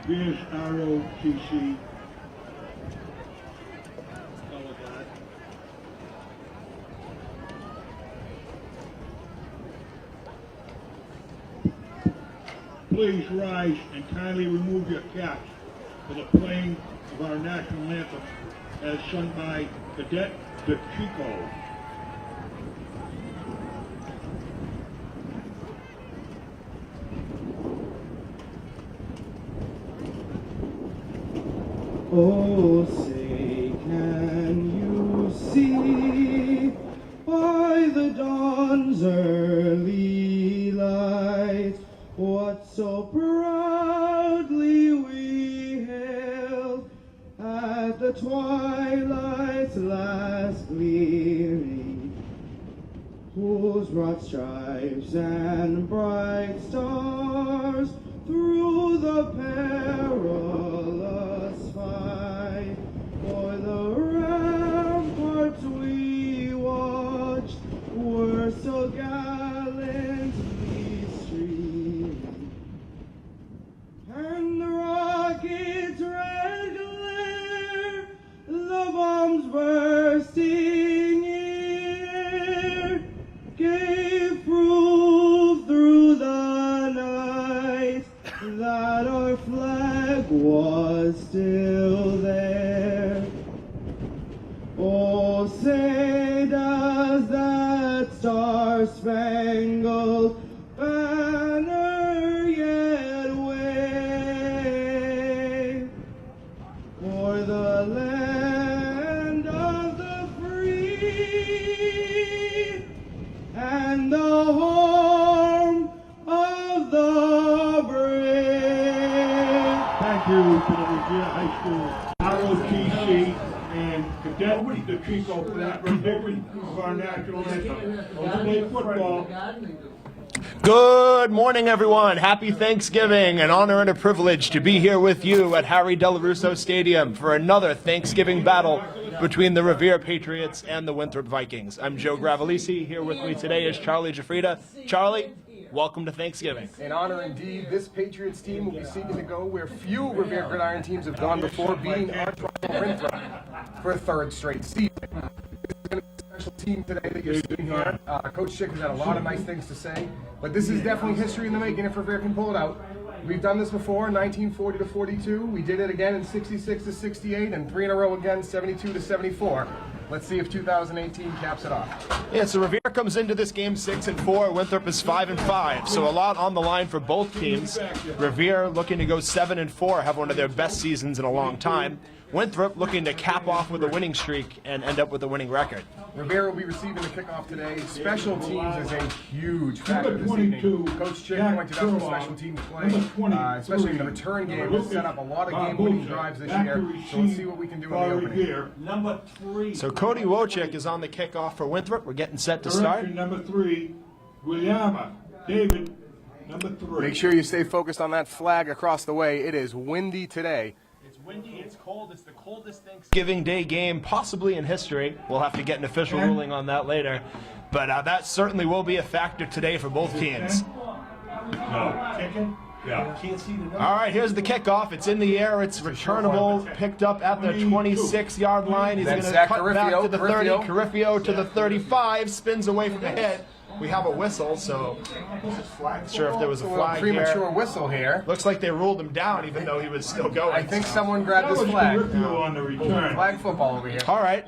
Revere's ROTC. Please rise and kindly remove your caps for the playing of our national anthem as sung by Cadet Chico. Oh, say, can you see by the dawn's early light what so proudly we hailed at the twilight's last gleaming, whose broad stripes and bright stars through the perilous fight for the ramparts we watched were so gallantly streaming, and the rocket's red glare, the bombs bursting in air, gave proof through the night that our flag was still there. Oh, say does that star-spangled banner yet wave for the land of the free and the home of the brave? Thank you to the Revere High School ROTC and Cadet Chico for that rendition of our national anthem. Let's play football. Good morning, everyone. Happy Thanksgiving. An honor and a privilege to be here with you at Harry Della Russo Stadium for another Thanksgiving battle between the Revere Patriots and the Winthrop Vikings. I'm Joe Gravellese. Here with me today is Charlie Giuffrida. Charlie, welcome to Thanksgiving. An honor indeed. This Patriots team will be seeking to go where few Revere Gridiron teams have gone before, beating our rival Winthrop for a third straight season. This is going to be a special team today that you're seeing here. Coach Schick has had a lot of nice things to say, but this is definitely history in the making if Revere can pull it out. We've done this before, 1940 to 42. We did it again in 66 to 68, and 3 in a row again, 72 to 74. Let's see if 2018 caps it off. Yeah, so Revere comes into this game 6-4. Winthrop is 5-5. So a lot on the line for both teams. Revere looking to go 7-4, have one of their best seasons in a long time. Winthrop looking to cap off with a winning streak and end up with a winning record. Revere will be receiving the kickoff today. Special teams is a huge factor this evening. Coach Chick pointed out the special team play, especially in the return game. We'll set up a lot of game-winning drives this year, so let's see what we can do in the opening. Number 3. So Cody Wojcik is on the kickoff for Winthrop. We're getting set to start. Number 3, Williama David, number 3. Make sure you stay focused on that flag across the way. It is windy today. It's windy, it's cold, it's the coldest Thanksgiving Day game possibly in history. We'll have to get an official ruling on that later. But that certainly will be a factor today for both teams. No. Chicken? Yeah. All right, here's the kickoff. It's in the air. It's returnable, picked up at the 26-yard line. He's going to cut back to the 30. Carriffio to the 35, spins away from the hit. We have a whistle, so not sure if there was a flag here. Premature whistle here. Looks like they ruled him down, even though he was still going. I think someone grabbed this flag. On the return. Flag football over here. All right,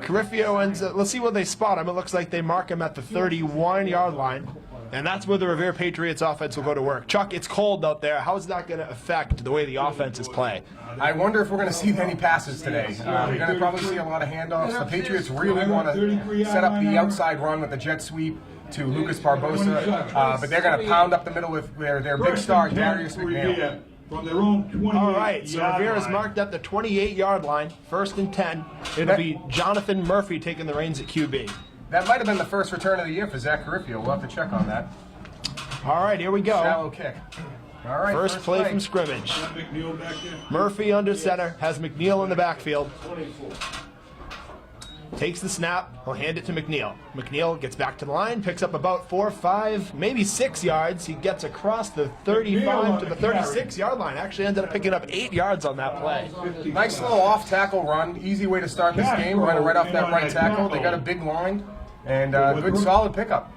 Carriffio ends. Let's see where they spot him. It looks like they mark him at the 31-yard line, and that's where the Revere Patriots offense will go to work. Chuck, it's cold out there. How is that going to affect the way the offenses play? I wonder if we're going to see many passes today. We're going to probably see a lot of handoffs. The Patriots really want to set up the outside run with the jet sweep to Lucas Barbosa, but they're going to pound up the middle with their big star, Darius McNeil. All right, so Revere is marked at the 28-yard line, 1st and 10. It'll be Jonathan Murphy taking the reins at QB. That might have been the first return of the year for Zach Carriffio. We'll have to check on that. All right, here we go. Shallow kick. All right, first play from scrimmage. Murphy under center, has McNeil in the backfield. Takes the snap, he'll hand it to McNeil. McNeil gets back to the line, picks up about 4, 5, maybe 6 yards. He gets across the 35 to the 36-yard line. Actually ended up picking up 8 yards on that play. Nice little off-tackle run. Easy way to start this game, running right off that right tackle. They got a big line, and good solid pickup.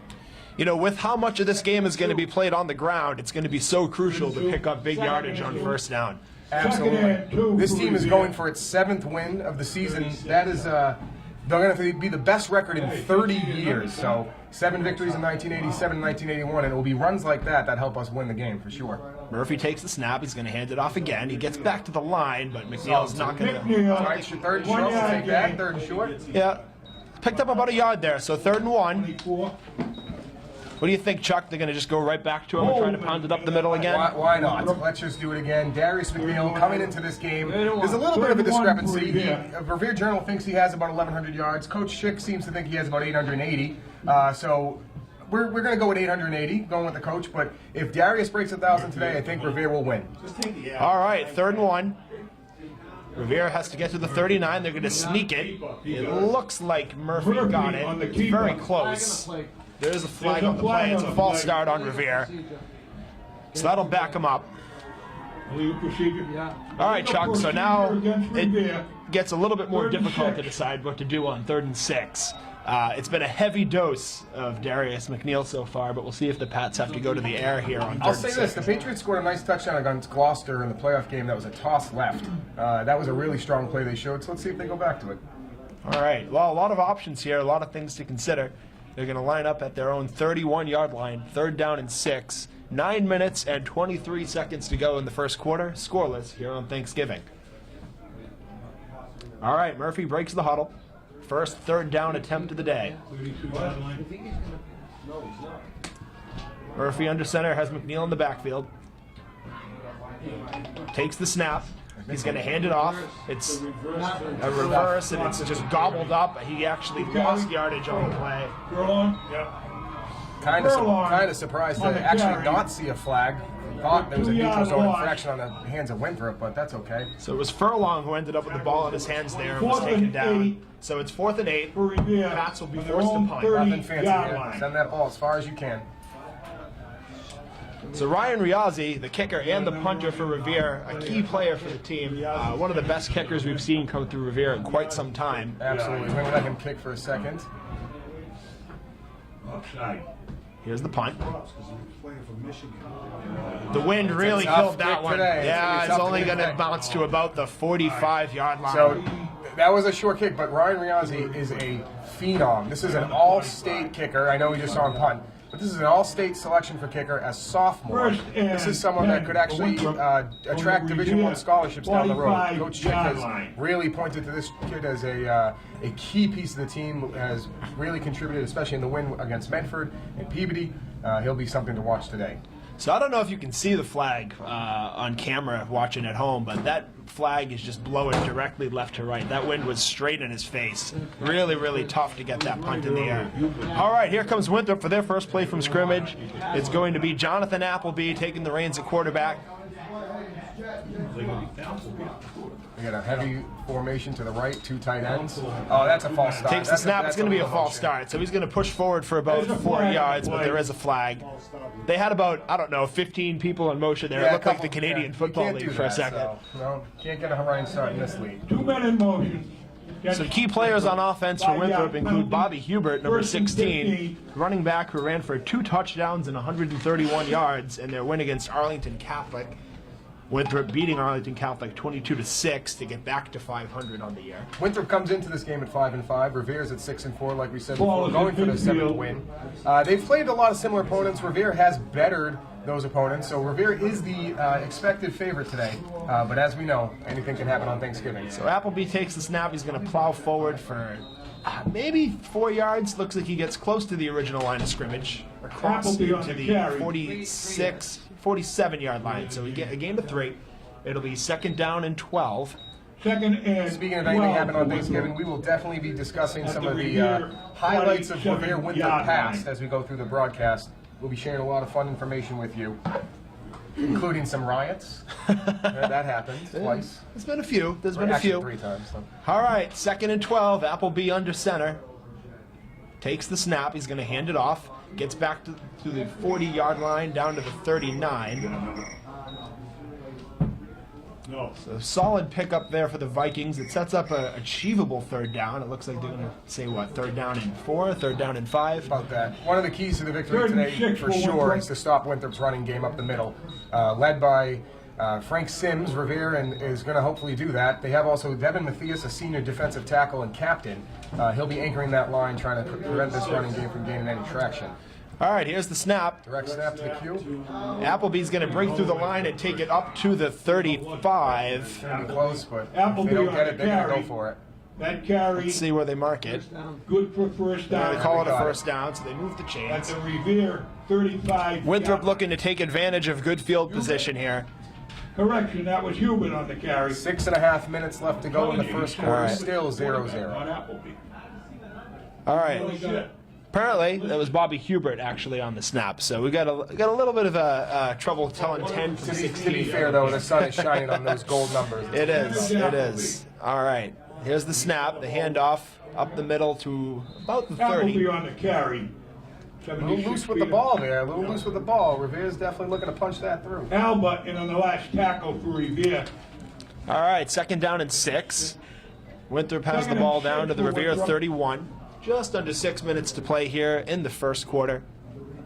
You know, with how much of this game is going to be played on the ground, it's going to be so crucial to pick up big yardage on first down. Absolutely. This team is going for its 7th win of the season. That is... they're going to be the best record in 30 years. So 7 victories in 1987 and 1981, and it will be runs like that help us win the game for sure. Murphy takes the snap. He's going to hand it off again. He gets back to the line, but McNeil's not going to... Right, 3rd and short. We'll take that. 3rd and short. Yeah. Picked up about a yard there, so 3rd and 1. What do you think, Chuck? They're going to just go right back to him and try to pound it up the middle again? Why not? Let's just do it again. Darius McNeil coming into this game. There's a little bit of a discrepancy. Revere Journal thinks he has about 1,100 yards. Coach Schick seems to think he has about 880. So we're going to go with 880, going with the coach. But if Darius breaks 1,000 today, I think Revere will win. All right, 3rd and 1. Revere has to get to the 39. They're going to sneak it. It looks like Murphy got it. It's very close. There's a flag on the play. It's a false start on Revere. So that'll back him up. All right, Chuck, so now it gets a little bit more difficult to decide what to do on 3rd and 6. It's been a heavy dose of Darius McNeil so far, but we'll see if the Pats have to go to the air here on 3rd I'll and say 6. this, the Patriots scored a nice touchdown against Gloucester in the playoff game. That was a toss left. That was a really strong play they showed, so let's see if they go back to it. All right, well, a lot of options here, a lot of things to consider. They're going to line up at their own 31-yard line, 3rd down and 6. 9 minutes and 23 seconds to go in the first quarter. Scoreless here on Thanksgiving. All right, Murphy breaks the huddle. First 3rd down attempt of the day. Murphy under center has McNeil in the backfield. Takes the snap. He's going to hand it off. It's a reverse, and it's just gobbled up. He actually lost yardage on the play. Kind of surprised to actually not see a flag. Thought there was a neutral zone infraction on the hands of Winthrop, but that's okay. So it was Furlong who ended up with the ball in his hands there and was taken down. So it's 4th and 8. Pats will be forced to punt. Nothing fancy here. Send that ball as far as you can. So Ryan Riazzi, the kicker and the punter for Revere, a key player for the team. One of the best kickers we've seen come through Revere in quite some time. Absolutely. We're going to let him kick for a second. Here's the punt. The wind really killed that one. Yeah, it's only going to bounce to about the 45-yard line. So that was a short kick, but Ryan Riazzi is a phenom. This is an all-state kicker. I know we just saw him punt. But this is an all-state selection for kicker as sophomore. This is someone that could actually attract Division I scholarships down the road. Coach Chick has really pointed to this kid as a key piece of the team, has really contributed, especially in the win against Medford and Peabody. He'll be something to watch today. So I don't know if you can see the flag on camera watching at home, but that flag is just blowing directly left to right. That wind was straight in his face. Really, really tough to get that punt in the air. All right, here comes Winthrop for their first play from scrimmage. It's going to be Jonathan Appleby taking the reins at quarterback. We got a heavy formation to the right, 2 tight ends. Oh, that's a false start. Takes the snap. It's going to be a false start. So he's going to push forward for about 4 yards, but there is a flag. They had about, I don't know, 15 people in motion there. It looked like the Canadian Football League for a second. No, can't get a Hawaiian start in this league. 2 men in motion. Some key players on offense for Winthrop include Bobby Hubert, number 16, running back who ran for 2 touchdowns and 131 yards in their win against Arlington Catholic. Winthrop beating Arlington Catholic 22-6 to get back to 500 on the year. Winthrop comes into this game at 5-5. Revere's at 6-4, like we said before, going for their 7th win. They've played a lot of similar opponents. Revere has bettered those opponents, so Revere is the expected favorite today. But as we know, anything can happen on Thanksgiving. So Appleby takes the snap. He's going to plow forward for maybe 4 yards. Looks like he gets close to the original line of scrimmage. Across to the 47-yard line. So we get a gain of 3. It'll be 2nd down and 12. Speaking of anything happening on Thanksgiving, we will definitely be discussing some of the highlights of Revere Winthrop past as we go through the broadcast. We'll be sharing a lot of fun information with you. including some riots. That happened twice. There's been a few. There's been a Actually, few. 3 times. So. All right, 2nd and 12. Appleby under center. Takes the snap. He's going to hand it off. Gets back to the 40-yard line, down to the 39. No. So solid pickup there for the Vikings. It sets up an achievable 3rd down. It looks like they're going to say, what, 3rd down and 4, 3rd down and 5? About that. One of the keys to the victory 3rd and today, 6 for for sure, Winthrop. is to stop Winthrop's running game up the middle. Led by Frank Sims, Revere, and is going to hopefully do that. They have also Devin Mathias, a senior defensive tackle and captain. He'll be anchoring that line, trying to prevent this running game from gaining any traction. All right, here's the snap. Direct snap to the Q. Appleby's going to break through the line and take it up to the 35. It's going to be close, but if Appleby they don't on get the it, they're going to go carry. for it. That carry, Let's see where they mark it. good for first down. They call it a got it. first down, so they move the At chains. the Revere 35. Winthrop yard. looking to take advantage of good field position here. Correction, that was Hubert on the carry. 6.5 minutes left to go in the first quarter. All right. Still 0-0. On Appleby. All right. Holy shit. Apparently, that was Bobby Hubert actually on the snap. So we got a little bit of trouble telling 10 from To be 16. fair, though, the sun is shining on those gold numbers. It is. It is. All right. Here's the snap. The handoff up the middle to about the Appleby 30. on the carry. A little loose with the ball there. A little loose with the ball. Revere's definitely looking to punch that through. Alba in on the last tackle for Revere. All right. 2nd down and 6. Winthrop has the 2nd ball and down 6 to the for Revere Winthrop. 31. Just under 6 minutes to play here in the first quarter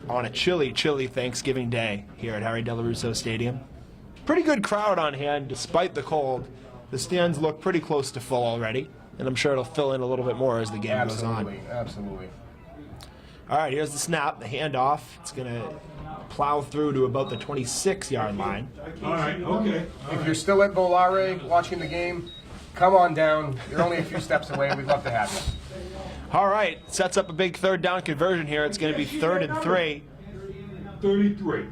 on a chilly, chilly Thanksgiving day here at Harry Della Russo Stadium. Pretty good crowd on hand despite the cold. The stands look pretty close to full already, and I'm sure it'll fill in a little bit more as the game goes on. Absolutely, absolutely. All right, here's the snap, the handoff. It's going to plow through to about the 26-yard line. All right, okay. If you're still at Volare watching the game, come on down. You're only a few steps away. We'd love to have you. All right, sets up a big 3rd down conversion here. It's going to be 3rd and 3. 33.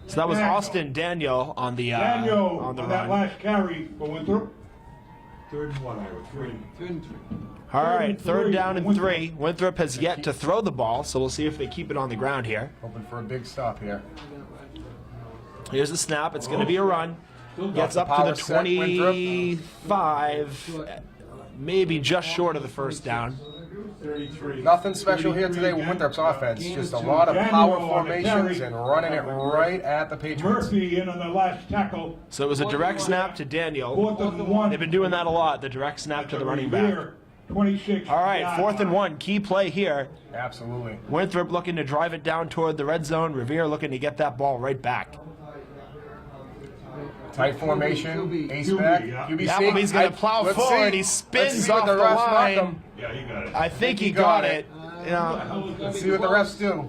So that was Austin Daniel on the Daniel on the on that run. last carry for Winthrop. 3rd and 1, Iowa. 3. All right, 3rd down and Winthrop. 3. Winthrop has yet to throw the ball, so we'll see if they keep it on the ground here. Hoping for a big stop here. Here's the snap. It's going to be a run. Gets up to Power the set, Winthrop. 25, maybe just short of the 1st down. 33. Nothing special here today with Winthrop's offense. Just a lot of power formations and running it right at the Patriots. Murphy in on the last tackle. So it was a direct snap to Daniel. 4th and 1. They've been doing that a lot, the direct snap to the running back. Revere, 26. All right, 4th and 1, key play here. Absolutely. Winthrop looking to drive it down toward the red zone. Revere looking to get that ball right back. Tight formation, ace QB, back. yeah. QB Appleby's going to plow let's forward. see. He spins Let's see off what the refs mark line. him. Yeah, you got it. I think he He got got it. You know, Let's see what the refs do.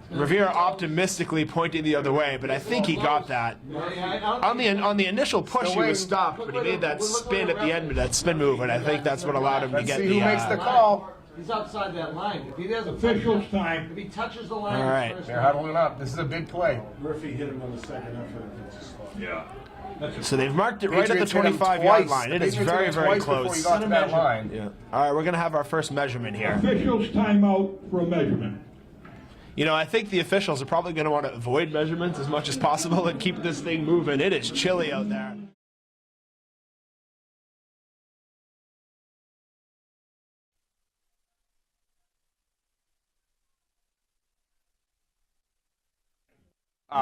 Revere optimistically pointing the other way, but I think he got that. On the initial push, he was waiting. stopped, but he made that spin at the end of that spin move, and I think that's what allowed him to Let's get see the. who makes the call. He's outside that line. If he doesn't, Officials time. if he touches the line, All right. it's They're first down. huddling up. This is a big play. Murphy hit him on the second effort. Yeah. So they've marked it right at the Patriots hit him 25-yard twice. line. It The is Patriots very, hit him very twice before close. he got to that line. Yeah. All right, we're going to have our first measurement here. Officials timeout for a measurement. You know, I think the officials are probably going to want to avoid measurements as much as possible and keep this thing moving. It is chilly out there.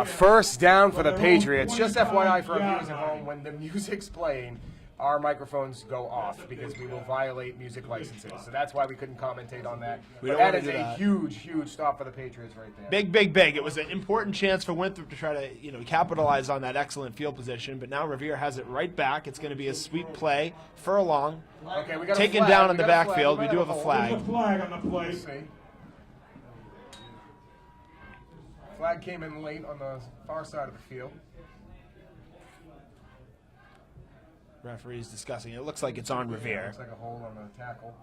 First down for the Patriots. Just FYI for our viewers at home, when the music's playing, our microphones go off because we will violate music licenses. So that's why we couldn't commentate on that. But don't that wanna is do a that. huge, huge stop for the Patriots right there. Big, big, big. It was an important chance for Winthrop to try to, capitalize on that excellent field position. But now Revere has it right back. It's going to be a sweet play, furlong, Okay, we got a taken flag. down in We the got a flag. backfield. We might do have a hold. flag. There's a flag on the play. Let's see. Flag came in late on the far side of the field. Referee's discussing. It looks like it's on Revere. Looks like a hole on the tackle.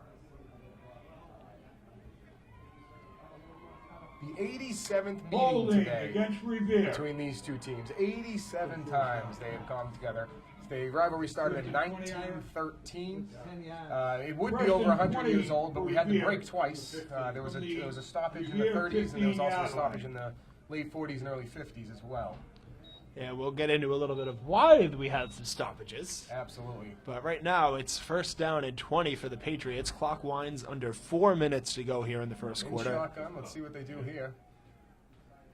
The 87th meeting Holding today against Revere. between these two teams. 87 times they have come together. The rivalry started in 1913. It would be over 100 years old, but we had to break twice. There was a stoppage in the 30s, and there was also a stoppage in the late 40s and early 50s as well. Yeah, we'll get into a little bit of why we had some stoppages. Absolutely. But right now, it's first down and 20 for the Patriots. Clock winds under 4 minutes to go here in the first In quarter. shotgun. Let's see what they do here.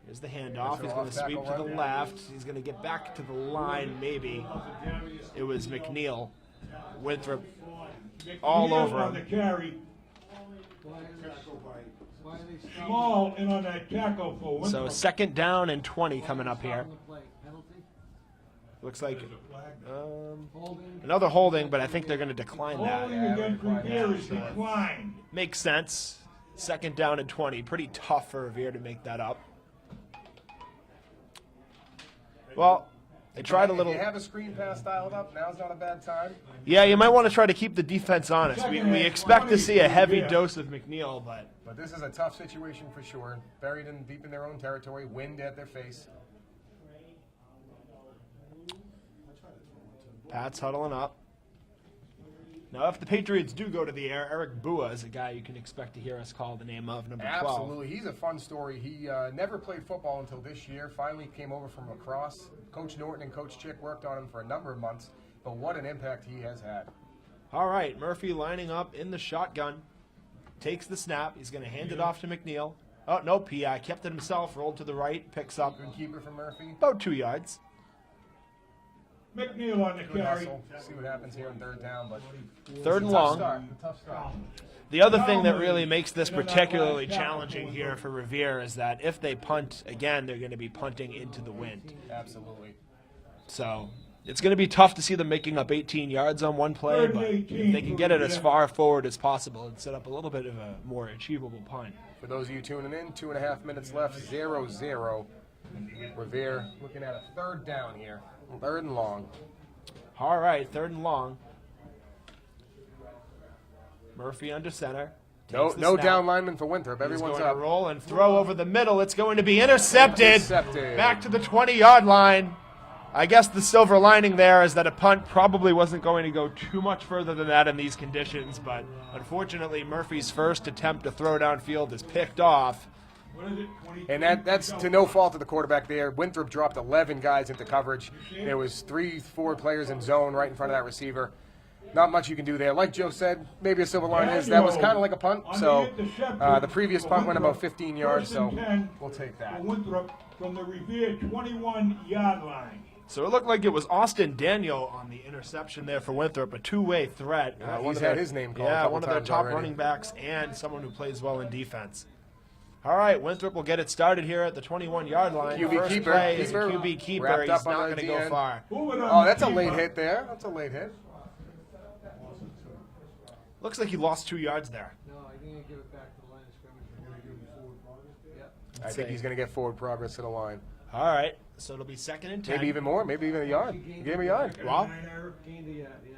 Here's the handoff. There's He's an going to sweep to off-tackle the run. left. He's going to get back to the line, maybe. It was McNeil. Winthrop all Neal over on the him. carry. Why are they Small in on that tackle for So Winthrop. second down and 20 coming up here. on the play? Penalty? Looks like Holding? another holding, but I think they're going to decline Holding that. against Revere is declined. Makes sense. Second down and 20. Pretty tough for Revere to make that up. Well, they tried a little. If you have a screen pass dialed up, now's not a bad time. Yeah, you might want to try to keep the defense honest. We expect to see a heavy dose of McNeil, but But this is a tough situation for sure. Buried in deep in their own territory, wind at their face. Pat's huddling up. Now, if the Patriots do go to the air, Eric Bua is a guy you can expect to hear us call the name of, number 12. Absolutely. He's a fun story. He never played football until this year. Finally came over from lacrosse. Coach Norton and Coach Chick worked on him for a number of months. But what an impact he has had. All right, Murphy lining up in the shotgun. Takes the snap. He's going to hand it off to McNeil. Oh, nope, he kept it himself, rolled to the right, picks up Good keeper from Murphy. about 2 yards. McNeil on the Good carry. hustle. See what happens here on third down. But Third and tough long. start. Tough start. The other thing that really makes this particularly challenging here for Revere is that if they punt again, they're going to be punting into the wind. Absolutely. So it's going to be tough to see them making up 18 yards on one play, but if they can get it as far forward as possible and set up a little bit of a more achievable punt. For those of you tuning in, 2.5 minutes left, 0-0. Revere looking at a third down here. Third and long. All right, third and long. Murphy under center. No, Takes the no snap. down lineman for Winthrop. He's Everyone's going up. to roll and throw over the middle. It's going to be intercepted. Intercepted. Back to the 20-yard line. I guess the silver lining there is that a punt probably wasn't going to go too much further than that in these conditions, but unfortunately Murphy's first attempt to throw downfield is picked off. What is it? 20? And that's to no fault of the quarterback there. Winthrop dropped 11 guys into coverage. There was 3-4 players in zone right in front of that receiver. Not much you can do there. Like Joe said, maybe a silver line is that was kind of like a punt. So the previous punt went about 15 yards, so we'll take that. For Winthrop from the Revere 21-yard line. So it looked like it was Austin Daniel on the interception there for Winthrop, a two-way threat. He's had his name called a Yeah, couple one of their times top already. running backs and someone who plays well in defense. All right, Winthrop will get it started here at the 21-yard line. QB First keeper. play is a Keeper. QB keeper. Wrapped He's up not on going to the go DN. far. Moving on Oh, the that's a late keeper. hit there. That's a late hit. Looks like he lost 2 yards there. No, I think I give it back to the line of scrimmage. We're going to give it forward progress. Yep. I think he's going to get forward progress to the line. All right, so it'll be second and 10. Maybe even more. Maybe even a yard. He gave him a yard. Wow. Gained a yard, yeah.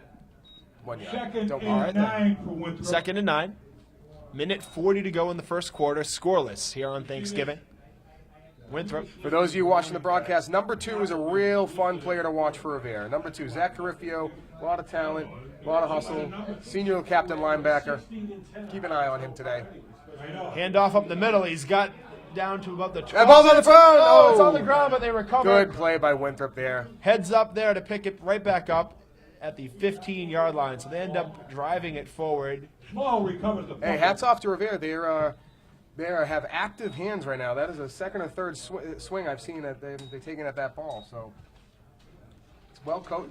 1 yard. Second Don't and worry. 9 for Winthrop. Second and 9. Minute 40 to go in the first quarter. Scoreless here on Thanksgiving. Winthrop. For those of you watching the broadcast, number 2 is a real fun player to watch for Revere. Number 2, Zach Carifio, a lot of talent, a lot of hustle, senior captain linebacker. Keep an eye on him today. Handoff up the middle. He's got down to about the 12. That ball's on the ground. Oh, it's Oh. on the ground, but they recover. Good play by Winthrop there. Heads up there to pick it right back up at the 15-yard line. So they end up driving it forward. Small recovers the Hey, fumble. hats off to Revere. They have active hands right now. That is a second or third swing I've seen that they've taken at that ball. So it's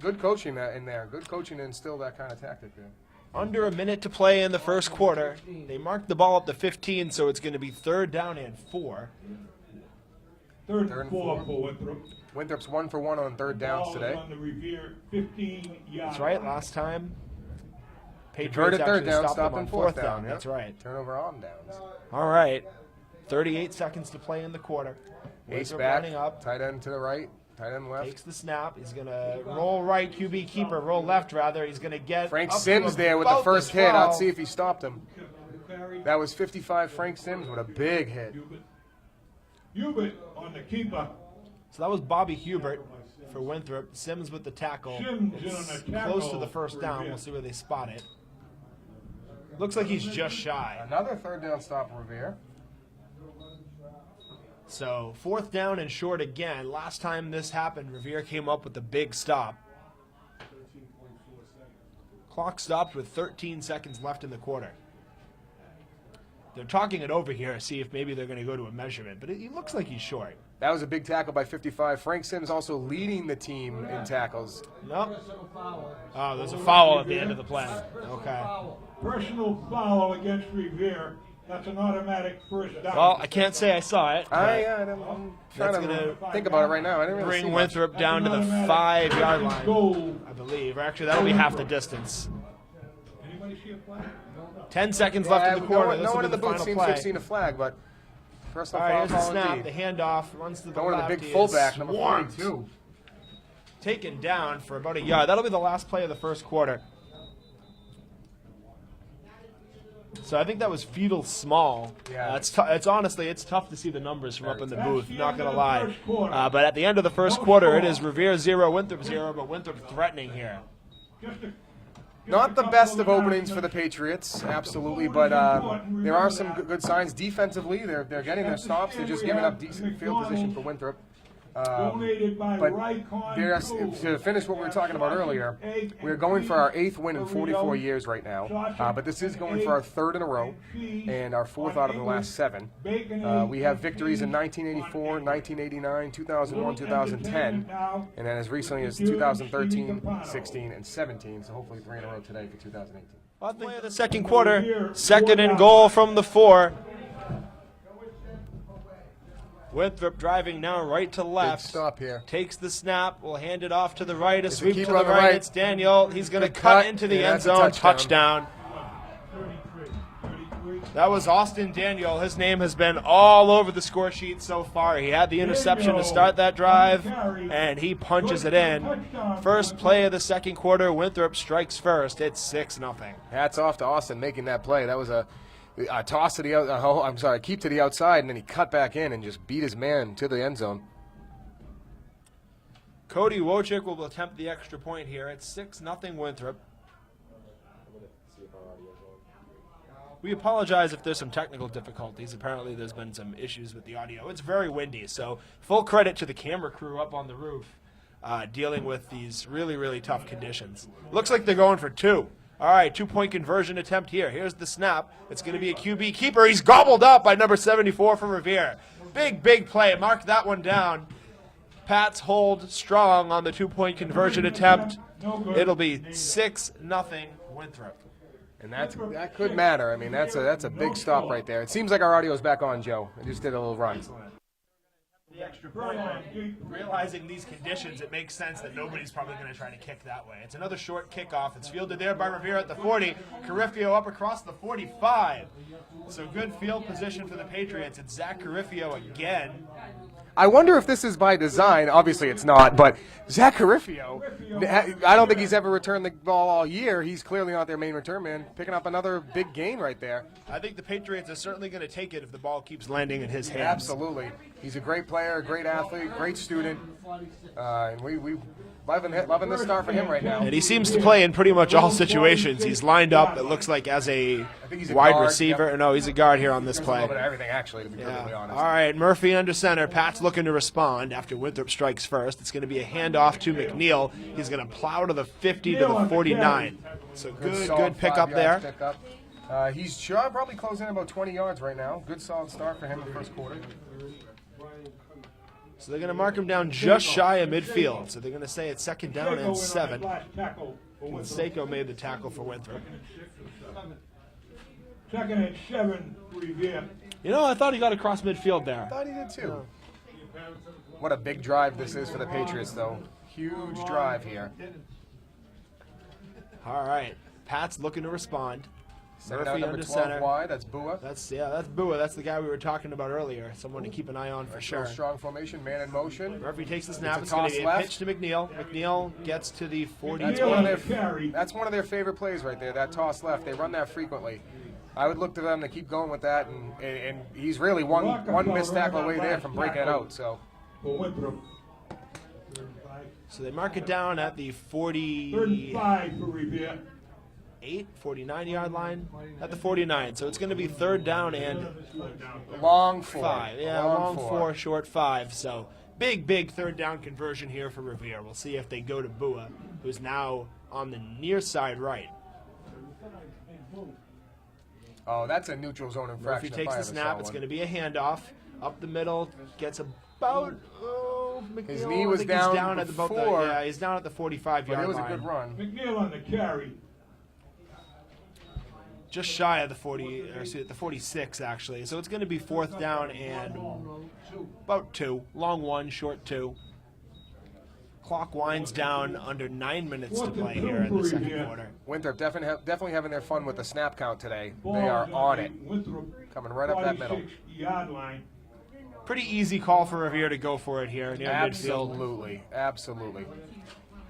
good coaching in there. Good coaching to instill that kind of tactic there. Under a minute to play in the first quarter. They marked the ball up to 15, so it's going to be third down and 4. Third Third and and 4 4. for Winthrop. Winthrop's 1 for 1 on third downs Ball is today. on the Revere 15-yard That's right. line. Last time, Patriots Converted third actually down, stopped them stopped on on fourth down. Yep. That's right. Turnover on downs. All right. 38 seconds to play in the quarter. Ace Winthrop back. running up. Tight end to the right. Tight end left. Takes the snap. He's going to roll right, QB keeper. Roll left, rather. He's going to get Frank up to Sims there with the about first hit. 12. I'll see if he stopped him. That was 55 Frank Sims with a big hit. Hubert on the keeper. So that was Bobby Hubert for Winthrop. Sims with the tackle. Sims in on It's the tackle close to the first for down. Revere. We'll see where they spot it. Looks like he's just shy. Another third down stop for Revere. So 4th down and short again. Last time this happened, Revere came up with a big stop. Clock stopped with 13 seconds left in the quarter. They're talking it over here, see if maybe they're going to go to a measurement, but he looks like he's short. That was a big tackle by 55. Frank Sims also leading the team in tackles. Nope. Oh, there's a foul at the end of the play. Okay. Personal foul against Revere. That's an automatic first down. Well, I can't say I saw it. I'm trying to think about it right now. I didn't really Bring see Winthrop down to the 5-yard line, I believe. Or actually, that'll be half the distance. Anybody see a flag? 10 seconds left in the quarter. No one in the booth final seems play. to have seen a flag, but personal All right, foul here's the call snap. indeed. The handoff runs to the Going to left. the big He fullback, is number swarmed. 42. Taken down for about a yard. That'll be the last play of the first quarter. So I think that was Fetal Small. Yeah. It's honestly, it's tough to see the numbers from up in the booth, not going to lie. First quarter. But at the end of the first quarter, it is Revere 0, Winthrop 0, but Winthrop threatening here. Not the best of openings for the Patriots, absolutely, but there are some good signs defensively. They're getting their stops. They're just giving up decent field position for Winthrop. Donated by But Rycon there's, Foods. to finish what we were talking about earlier, we're going for our 8th win in 44 years right now, but this is going for our 3rd in a row and our 4th out of the last 7. We have victories in 1984, 1989, 2001, 2010, and then as recently as 2013, 16, and 17, so hopefully 3 in a row today for 2018. Play of the second quarter, 2nd and goal from the 4. Winthrop driving now right to left. Big stop here. Takes the snap. Will hand it off to the right. A It's a sweep to keeper the on the right. right. It's Daniel. He's going to Good cut cut. into the Yeah, end that's a zone. touchdown. That was Austin Daniel. His name has been all over the score sheet so far. He had the interception to start that drive, and he punches it in. First play of the second quarter. Winthrop strikes first. It's 6-0. Hats off to Austin making that play. That was a toss to the keep to the outside, and then he cut back in and just beat his man to the end zone. Cody Wojcik will attempt the extra point here. It's 6-0 Winthrop. We apologize if there's some technical difficulties. Apparently there's been some issues with the audio. It's very windy, so full credit to the camera crew up on the roof dealing with these really, really tough conditions. Looks like they're going for 2. All right, 2-point conversion attempt here. Here's the snap. It's going to be a QB keeper. He's gobbled up by number 74 for Revere. Big, big play. Mark that one down. Pats hold strong on the 2-point conversion attempt. It'll be 6-0 Winthrop. And that could matter. I mean, that's a big stop right there. It seems like our audio is back on, Joe. I just did a little run. The extra point line. Realizing these conditions, it makes sense that nobody's probably going to try to kick that way. It's another short kickoff. It's fielded there by Revere at the 40. Carriffio up across the 45. So good field position for the Patriots. It's Zach Carriffio again. I wonder if this is by design. Obviously it's not, but Zach Carriffio, I don't think he's ever returned the ball all year. He's clearly not their main return man. Picking up another big gain right there. I think the Patriots are certainly going to take it if the ball keeps landing in his hands. Absolutely. He's a great player, great athlete, great student. And we loving this start for him right now. And he seems to play in pretty much all situations. He's lined up, it looks like, as a he's a wide guard. receiver. Yep. No, he's a guard here on this A play. little bit of everything, actually, to be perfectly honest. All right, Murphy under center. Pat's looking to respond after Winthrop strikes first. It's going to be a handoff to McNeil. He's going to plow to the 50 to the 49. So good pickup there. Pickup. He's probably closing in about 20 yards right now. Good solid start for him in the first quarter. So they're going to mark him down just shy of midfield. So they're going to say it's 2nd down and 7. Seiko made the tackle for Winthrop. 2nd and 7, Revere. You know, I thought he got across midfield there. I thought he did too. What a big drive this is for the Patriots, though. Huge drive here. All right, Pat's looking to respond. Second out, Murphy number under 12 center. wide. That's Bua. That's Bua. That's the guy we were talking about earlier. Someone to keep an eye on for sure. Strong formation, man in motion. Murphy takes the snap. It's It's a going to toss be a left. pitch to McNeil. McNeil gets to the 40. That's one of their favorite plays right there, that toss left. They run that frequently. I would look to them to keep going with that, and he's really one missed tackle away there from breaking it out. So they mark it down at the 40. 35 for Revere. 48, 49-yard line at the 49. So it's going to be third down and Long 4. 5. Yeah, long 4, short 5. So big third down conversion here for Revere. We'll see if they go to Bua, who's now on the near side right. Oh, that's a neutral zone infraction. If he if takes I the ever snap, saw it's one. going to be a handoff. Up the middle, gets about, McNeil, His knee was I think down he's down at about the, before, yeah, he's down at the 45-yard But line. it was a good run. McNeil on the carry. Just shy of the 40, or excuse me, the 46 actually. So it's going to be fourth down and about 2. Long 1, short 2. Clock winds down under 9 minutes to play here in the second quarter. Winthrop definitely having their fun with the snap count today. They are on it. Coming right up that middle. 46-yard line. Pretty easy call for Revere to go for it here near midfield. Absolutely.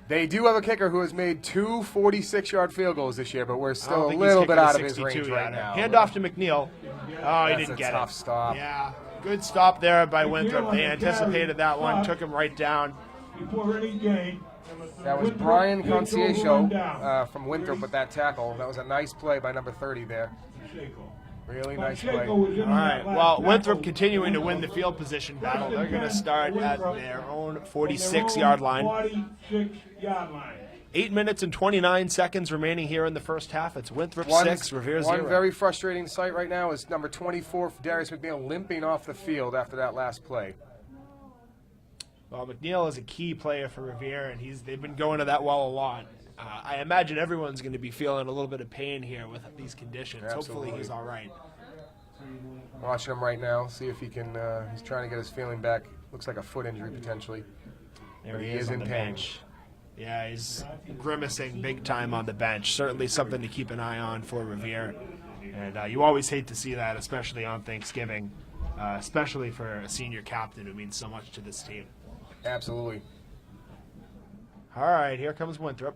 They do have a kicker who has made 2 46-yard field goals this year, but we're I don't still a think little he's bit kicking out a of his 62 range yet. right now. Hand off to McNeil. Oh, he That's didn't a get tough it. stop. Yeah, good stop there by McNeil Winthrop. on They the anticipated that carry. one, took him right down. Before any gain. That was Winthrop Brian gets over one Concierto down. from Winthrop with that tackle. That was a nice play by number 30 there. Really nice play. Pacheco was in All on right, that last well, tackle. Winthrop continuing to win the field position battle. They're going to start at their own 46-yard line. 46-yard line. 8 minutes and 29 seconds remaining here in the first half. It's Winthrop 6, Revere 0. One very frustrating sight right now is number 24, Darius McNeil, limping off the field after that last play. Well, McNeil is a key player for Revere, and they've been going to that well a lot. I imagine everyone's going to be feeling a little bit of pain here with these conditions. Absolutely. Hopefully he's all right. Watching him right now, see if he can, he's trying to get his feeling back. Looks like a foot injury potentially. There But he he is is on in the pain. bench. Yeah, he's grimacing big time on the bench. Certainly something to keep an eye on for Revere. And you always hate to see that, especially on Thanksgiving, especially for a senior captain who means so much to this team. Absolutely. All right, here comes Winthrop.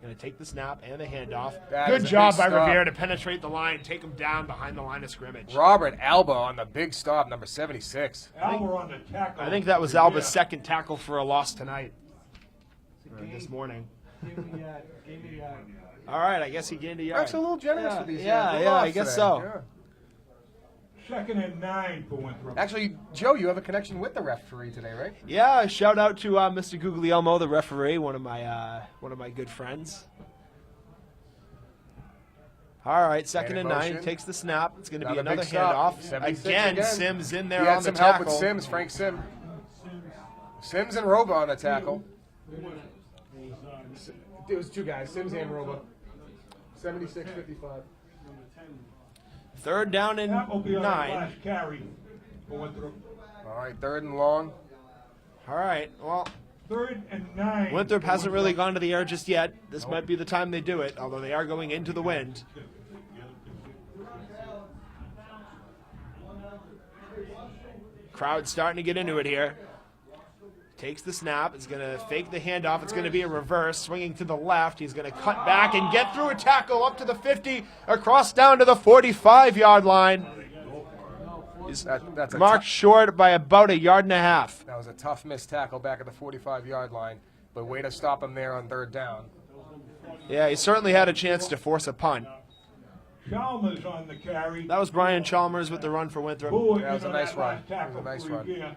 Going to take the snap and the handoff. That Good is a job big by stop. Revere to penetrate the line, take him down behind the line of scrimmage. Robert Alba on the big stop, number 76. Alba on the tackle. I think that was Alba's second tackle for a loss tonight, or this morning. All right, I guess he gained a yard. Actually, a little generous for these yeah, little yeah, I offs guess today. so. Yeah. 2nd and 9 for Winthrop. Actually, Joe, you have a connection with the referee today, right? Yeah, shout out to Mr. Guglielmo, the referee, one of my good friends. All right, 2nd Man in and 9, motion. takes the snap. It's going to be Another another big stop. handoff. 76 Again, Sims in there He on had the some tackle. help with Sims, Frank Sims. Sims and Roba on the tackle. It was 2 guys, Sims and Roba. 76-55. Third down and That will be on the 9. last carry for Winthrop. All right, 3rd and long. All right, well, 3rd and 9. Winthrop for hasn't really Winthrop. gone to the air just yet. This might be the time they do it, although they are going into the wind. Crowd starting to get into it here. Takes the snap. Is going to fake the handoff. It's going to be a reverse. Swinging to the left. He's going to cut back and get through a tackle up to the 50, across down to the 45-yard line. He's That's a marked short by about a yard and a half. That was a tough missed tackle back at the 45-yard line, but way to stop him there on 3rd down. Yeah, he certainly had a chance to force a punt. Chalmers on the carry. That was Brian Chalmers with the run for Winthrop. Bua That was in a on nice that run. last That was a tackle nice for run. Revere.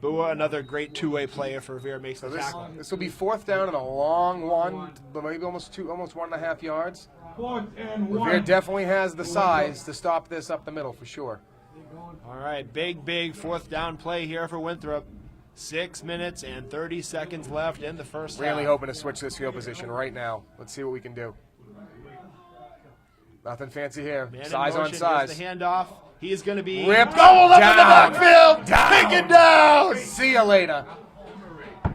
Bua, another great two-way player for Revere, makes So the tackle. this will be 4th down and a long one, but maybe almost 1.5 yards. 4th and Revere 1. definitely has the size to stop this up the middle for sure. All right, big fourth down play here for Winthrop. 6 minutes and 30 seconds left in the first Really half. hoping to switch this field position right now. Let's see what we can do. Nothing fancy here. Man in Size on motion, size. here's the handoff. He is going to be Ripped gobbled up in the down. backfield. Down. Taken down. See you later.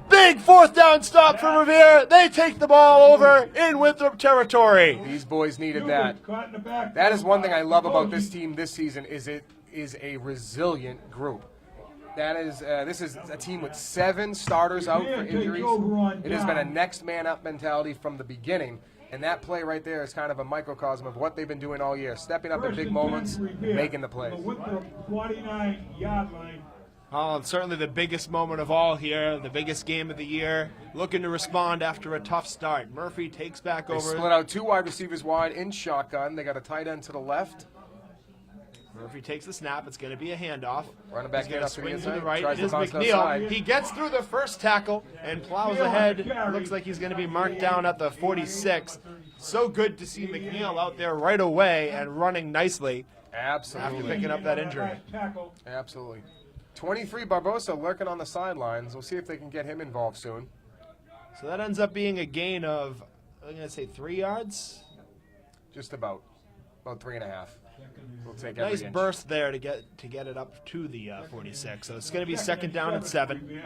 Big fourth down stop for Revere. They take the ball over in Winthrop territory. These boys needed that. Caught in the back. That is one thing I love about this team this season is it is a resilient group. That is, this is a team with 7 starters out for injuries. It has been a next man up mentality from the beginning, and that play right there is kind of a microcosm of what they've been doing all year, stepping up in big moments, making the plays. The Winthrop 49-yard line. Oh, it's certainly the biggest moment of all here, the biggest game of the year. Looking to respond after a tough start. Murphy takes back They over. split out 2 wide receivers wide in shotgun. They got a tight end to the left. Murphy takes the snap. It's going to be a handoff. Running back He's going to up to the swing to inside. the right. Tries It to is bounce McNeil. outside. He gets through the first tackle and plows ahead. Looks like he's going to be marked down at the 46. So good to see McNeil out there right away and running nicely after Absolutely. picking up that injury. Absolutely. 23 Barbosa lurking on the sidelines. We'll see if they can get him involved soon. So that ends up being a gain of, I'm going to say 3 yards. Just about 3.5. We'll take every Nice inch. burst there to get it up to the 46. So it's going to be second down at 7.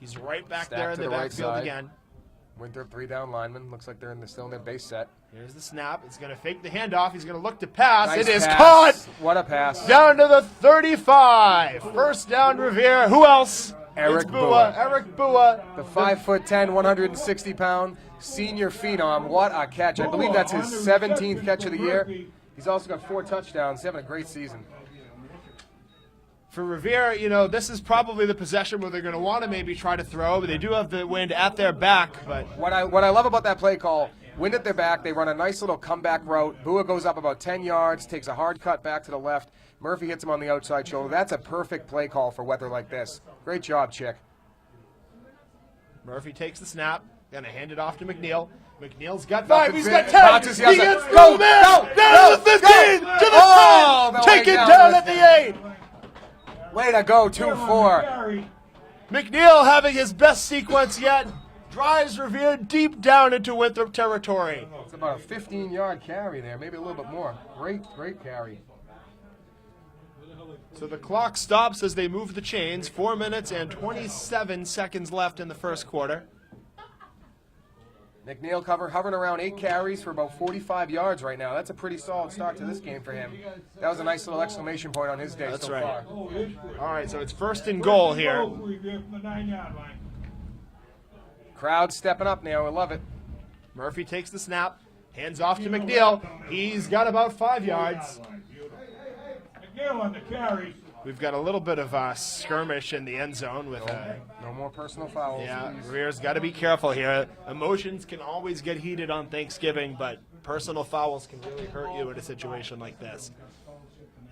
He's right back Stacked there in to the the right backfield side. again. Winthrop 3 down lineman. Looks like they're still in their base set. Here's the snap. He's going to fake the handoff. He's going to look to pass. Nice It is pass. caught What a pass. down to the 35. First down, Revere. Who else? Eric It's Bua. Eric Bua. The 5'10", 160-pound senior phenom. What a catch. I believe that's his 17th catch of the year. He's also got 4 touchdowns. He's having a great season. For Revere, this is probably the possession where they're going to want to maybe try to throw, but they do have the wind at their back. But What I love about that play call, wind at their back, they run a nice little comeback route. Bua goes up about 10 yards, takes a hard cut back to the left. Murphy hits him on the outside shoulder. That's a perfect play call for weather like this. Great job, Chick. Murphy takes the snap. Going to hand it off to McNeil. McNeil's got 5. He's got 10. Bounces the He outside. gets Go, through there. go, Down to the go, 15. go. To the Oh, 10. the way Taken down down to at the the 8. Way to go, 2-4. McNeil having his best sequence yet. Drives Revere deep down into Winthrop territory. It's about a 15-yard carry there, maybe a little bit more. Great carry. So the clock stops as they move the chains. 4 minutes and 27 seconds left in the first quarter. McNeil hovering around 8 carries for about 45 yards right now. That's a pretty solid start to this game for him. That was a nice little exclamation point on his day That's so right. far. All right, so it's first and goal here. Crowd stepping up now. I love it. Murphy takes the snap, hands off to McNeil. He's got about 5 yards. McNeil on the carry. We've got a little bit of skirmish in the end zone with No more personal fouls. yeah, please. Revere's got to be careful here. Emotions can always get heated on Thanksgiving, but personal fouls can really hurt you in a situation like this.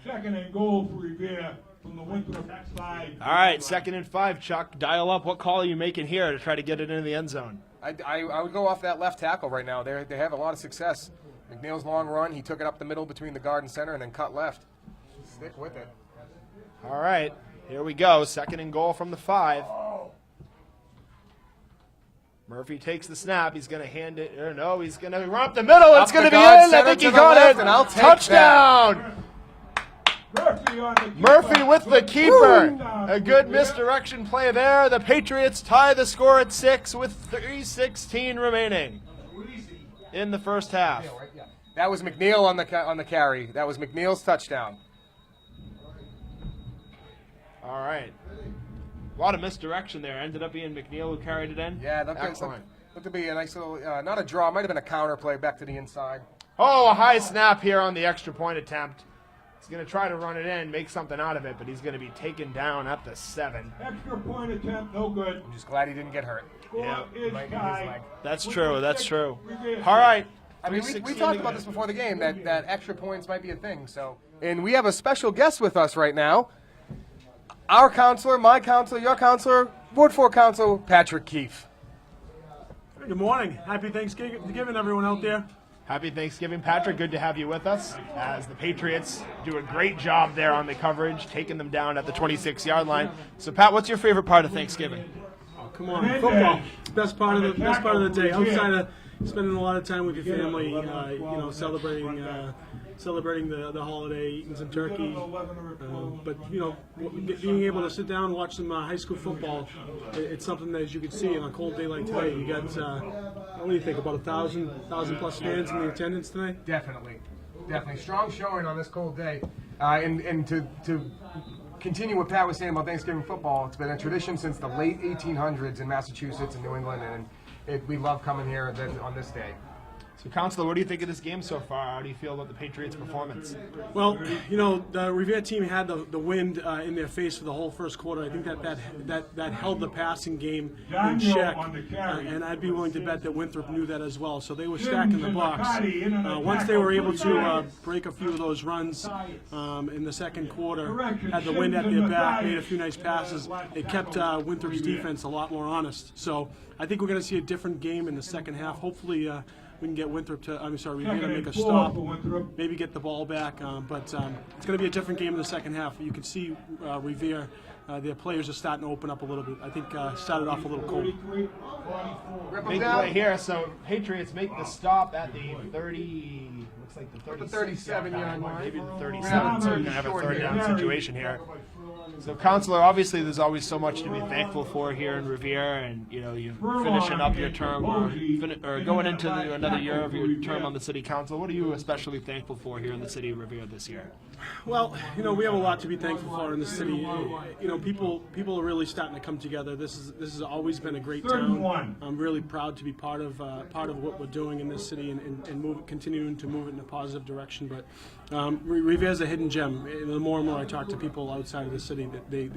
Second and goal for Revere from the Winthrop 5. All right, 2nd and 5, Chuck. Dial up. What call are you making here to try to get it into the end zone? I would go off that left tackle right now. They have a lot of success. McNeil's long run, he took it up the middle between the guard and center and then cut left. Stick with it. All right, here we go. 2nd and goal from the 5. Murphy takes the snap. He's going to hand it. Or no, he's going to run up the middle. It's Up going to the be guard, in. I center think to he the got left, it. and I'll take Touchdown. Murphy on the Murphy with the keeper. A good misdirection play there. The Patriots tie the score at 6 with 3:16 remaining in the first half. That was McNeil on the carry. That was McNeil's touchdown. All right. A lot of misdirection there. Ended up being McNeil who carried it in. Yeah, that Excellent. looked to be a nice little, not a draw, might have been a counter play back to the inside. Oh, a high snap here on the extra point attempt. He's going to try to run it in, make something out of it, but he's going to be taken down at the 7. extra point attempt, no good. I'm just glad he didn't get hurt. Score Yeah. is Might be his tied. leg. That's true. That's true. All right. I mean, we 3:16 talked to about go. this before the game, that extra points might be a thing. So, and we have a special guest with us right now. Our counselor, my counselor, your counselor, Ward 4 counselor, Patrick Keefe. Good morning. Happy Thanksgiving, everyone out there. Happy Thanksgiving, Patrick. Good to have you with us as the Patriots do a great job there on the coverage, taking them down at the 26-yard line. So, Pat, what's your favorite part of Thanksgiving? Oh, come on, football. Best part of the day. Outside of spending a lot of time with your family, celebrating the holiday, eating some turkey. But being able to sit down and watch some high school football, it's something that, as you can see, on a cold day like today, you got what do you think, about 1,000 plus fans in the attendance today? Definitely. Strong showing on this cold day. And to continue what Pat was saying about Thanksgiving football, it's been a tradition since the late 1800s in Massachusetts and New England, and we love coming here on this day. So, Counselor, what do you think of this game so far? How do you feel about the Patriots' performance? Well, you know, the Revere team had the wind in their face for the whole first quarter. I think that held the passing game in check, and I'd be willing to bet that Winthrop knew that as well. So they were stacking the box. Once they were able to break a few of those runs in the second quarter, had the wind at their back, made a few nice passes, it kept Winthrop's defense a lot more honest. So I think we're going to see a different game in the second half. Hopefully, we can get Revere to make a stop, maybe get the ball back, but it's going to be a different game in the second half. You can see Revere, their players are starting to open up a little bit. I think started off a little cold. Big play here, so Patriots make the stop at the 30, looks like the 37-yard line. Maybe the 37, so we're going to have a third down situation here. So, Counselor, obviously there's always so much to be thankful for here in Revere, and you know you're finishing up your term or going into another year of your term on the City Council. What are you especially thankful for here in the City of Revere this year? Well, you know, we have a lot to be thankful for in the city. You know, people are really starting to come together. This has always been a great town. I'm really proud to be part of what we're doing in this city and continuing to move it in a positive direction. But Revere is a hidden gem. The more and more I talk to people outside of the city, they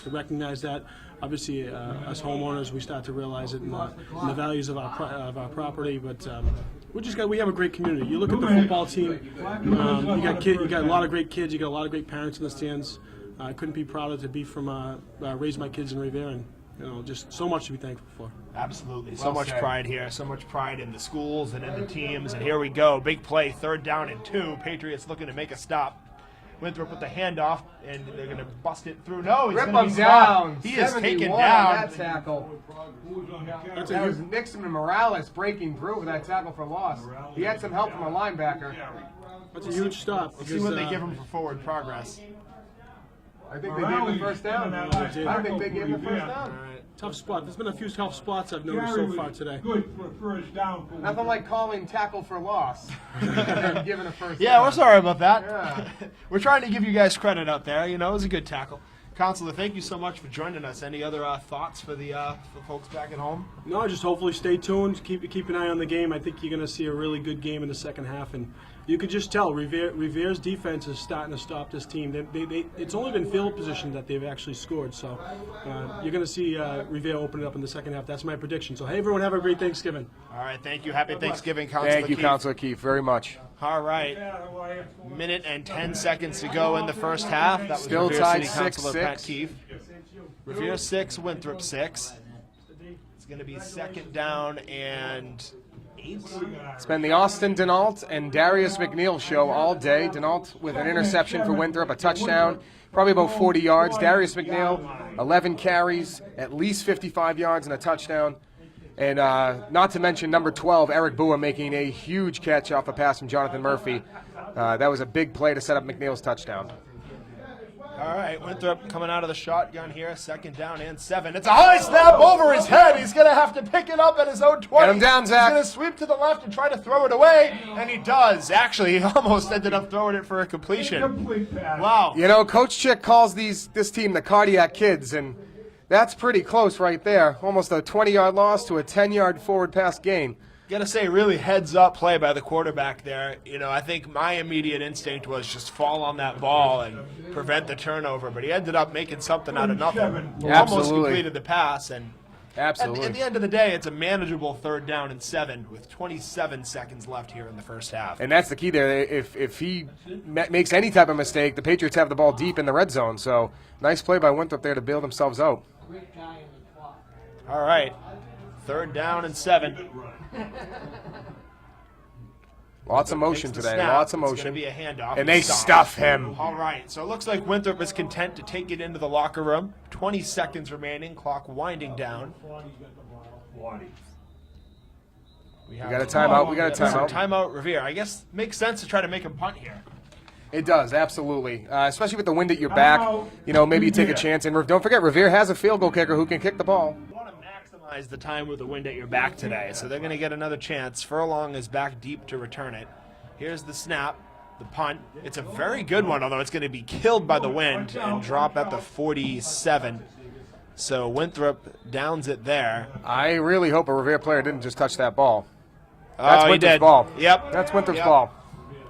recognize that. Obviously, us homeowners, we start to realize it in the values of our property. But we have a great community. You look at the football team. You got a lot of great kids. You got a lot of great parents in the stands. I couldn't be prouder to be from raise my kids in Revere, and you know, just so much to be thankful for. Absolutely, so much pride here, so much pride in the schools and in the teams. And here we go, big play, 3rd down and 2. Patriots looking to make a stop. Winthrop with the handoff, and they're going to bust it through. No, he's going to be down. He is taken down. That tackle. That was Nixon and Morales breaking through with that tackle for loss. He had some help from a linebacker. That's a huge stop. Let's see what they give him for forward progress. I think they gave him the first down. I think they gave him the first down. Tough spot. There's been a few tough spots I've noticed so far today. Good for first down. Nothing like calling tackle for loss and giving a first down. Yeah, we're sorry about that. Yeah. We're trying to give you guys credit out there. You know, it was a good tackle. Counselor, thank you so much for joining us. Any other thoughts for the folks back at home? No, just hopefully stay tuned. Keep an eye on the game. I think you're going to see a really good game in the second half, and you could just tell Revere's defense is starting to stop this team. It's only been field position that they've actually scored, so you're going to see Revere open it up in the second half. That's my prediction. So, hey, everyone, have a great Thanksgiving. All right, thank you. Happy Thanksgiving, Counselor Thank you, Keefe. Counselor Keefe, very much. All right, minute and 10 seconds to go in the first half. That was Still Revere tied City Councilor 6-6. Pat Keefe. Revere 6, Winthrop 6. It's going to be 2nd down and 8. It's been the Austin Denault and Darius McNeil show all day. Denault with an interception for Winthrop, a touchdown, probably about 40 yards. Darius McNeil, 11 carries, at least 55 yards and a touchdown. And not to mention number 12, Eric Bua, making a huge catch off a pass from Jonathan Murphy. That was a big play to set up McNeil's touchdown. All right, Winthrop coming out of the shotgun here, 2nd down and 7. It's a high snap over his head. He's going to have to pick it up at his own 20. Get him down, Zach. He's going to sweep to the left and try to throw it away, and he does. Actually, he almost ended up throwing it for a completion. Wow. You know, Coach Chick calls this team the Cardiac Kids, and that's pretty close right there. Almost a 20-yard loss to a 10-yard forward pass gain. Gotta say, really heads-up play by the quarterback there. You know, I think my immediate instinct was just fall on that ball and prevent the turnover, but he ended up making something out of nothing. Almost completed the pass, and Absolutely. at the end of the day, it's a manageable 3rd down and 7 with 27 seconds left here in the first half. And that's the key there. If he makes any type of mistake, the Patriots have the ball deep in the red zone. So nice play by Winthrop there to bail themselves out. All right, 3rd down and 7. Lots of motion Takes the today. snap. Lots of It's motion. going to be a handoff. And they stuff him. All right, so it looks like Winthrop is content to take it into the locker room. 20 seconds remaining, clock winding down. We We got a timeout. We got a timeout. Timeout, Revere. I guess makes sense to try to make him punt here. It does, absolutely. Especially with the wind at your back. You know, maybe you take a chance. And don't forget, Revere has a field goal kicker who can kick the ball. You want to maximize the time with the wind at your back today, so they're going to get another chance. Furlong is back deep to return it. Here's the snap, the punt. It's a very good one, although it's going to be killed by the wind and drop at the 47. So Winthrop downs it there. I really hope a Revere player didn't just touch that ball. That's he Winthrop's did. ball. Yep. That's Winthrop's Yep. ball.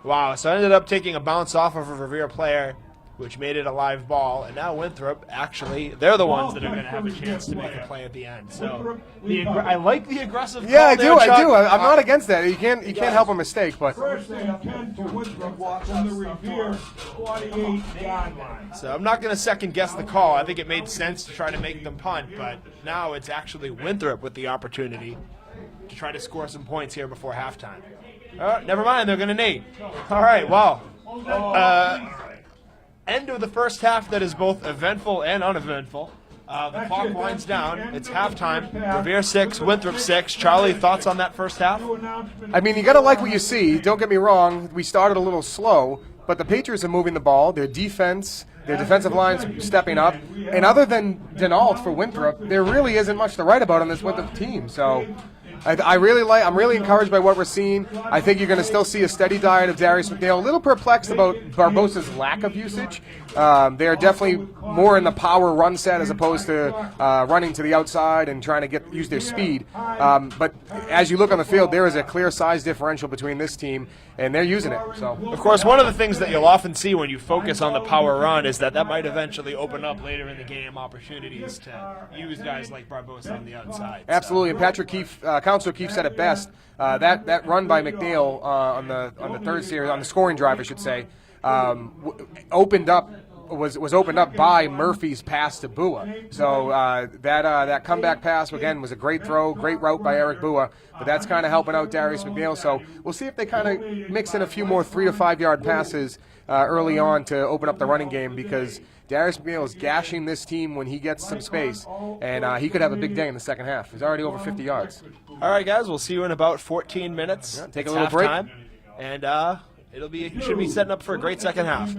Wow, so I ended up taking a bounce off of a Revere player, which made it a live ball, and now Winthrop, actually, they're the ones that are going to have a chance to make a play at the end. So I like the aggressive call Yeah, I there, do. I Chuck. do. I'm not against that. You can't help a mistake, but First and 10 for Winthrop from the Revere 48-yard line. So I'm not going to second guess the call. I think it made sense to try to make them punt, but now it's actually Winthrop with the opportunity to try to score some points here before halftime. Never mind, they're going to nade. All right, well, end of the first half that is both eventful and uneventful. The clock winds down. It's halftime. Revere 6, Winthrop 6. Charlie, thoughts on that first half? I mean, you got to like what you see. Don't get me wrong. We started a little slow, but the Patriots are moving the ball. Their defensive line's stepping up. And other than Denault for Winthrop, there really isn't much to write about on this Winthrop team. So I'm really encouraged by what we're seeing. I think you're going to still see a steady diet of Darius McNeil. A little perplexed about Barbosa's lack of usage. They're definitely more in the power run set as opposed to running to the outside and trying to use their speed. But as you look on the field, there is a clear size differential between this team, and they're using it. So, of course, one of the things that you'll often see when you focus on the power run is that might eventually open up later in the game opportunities to use guys like Barbosa on the outside. Absolutely, and Patrick Keefe, Counselor Keefe said it best. That run by McNeil on the third series, on the scoring drive, I should say, was opened up by Murphy's pass to Bua. So that comeback pass again was a great throw, great route by Eric Bua. But that's kind of helping out Darius McNeil. So we'll see if they kind of mix in a few more 3 to 5 yard passes early on to open up the running game, because Darius McNeil is gashing this team when he gets some space, and he could have a big day in the second half. He's already over 50 yards. All right, guys, we'll see you in about 14 minutes. Yeah, take a It's little break. halftime, and should be setting up for a great second half.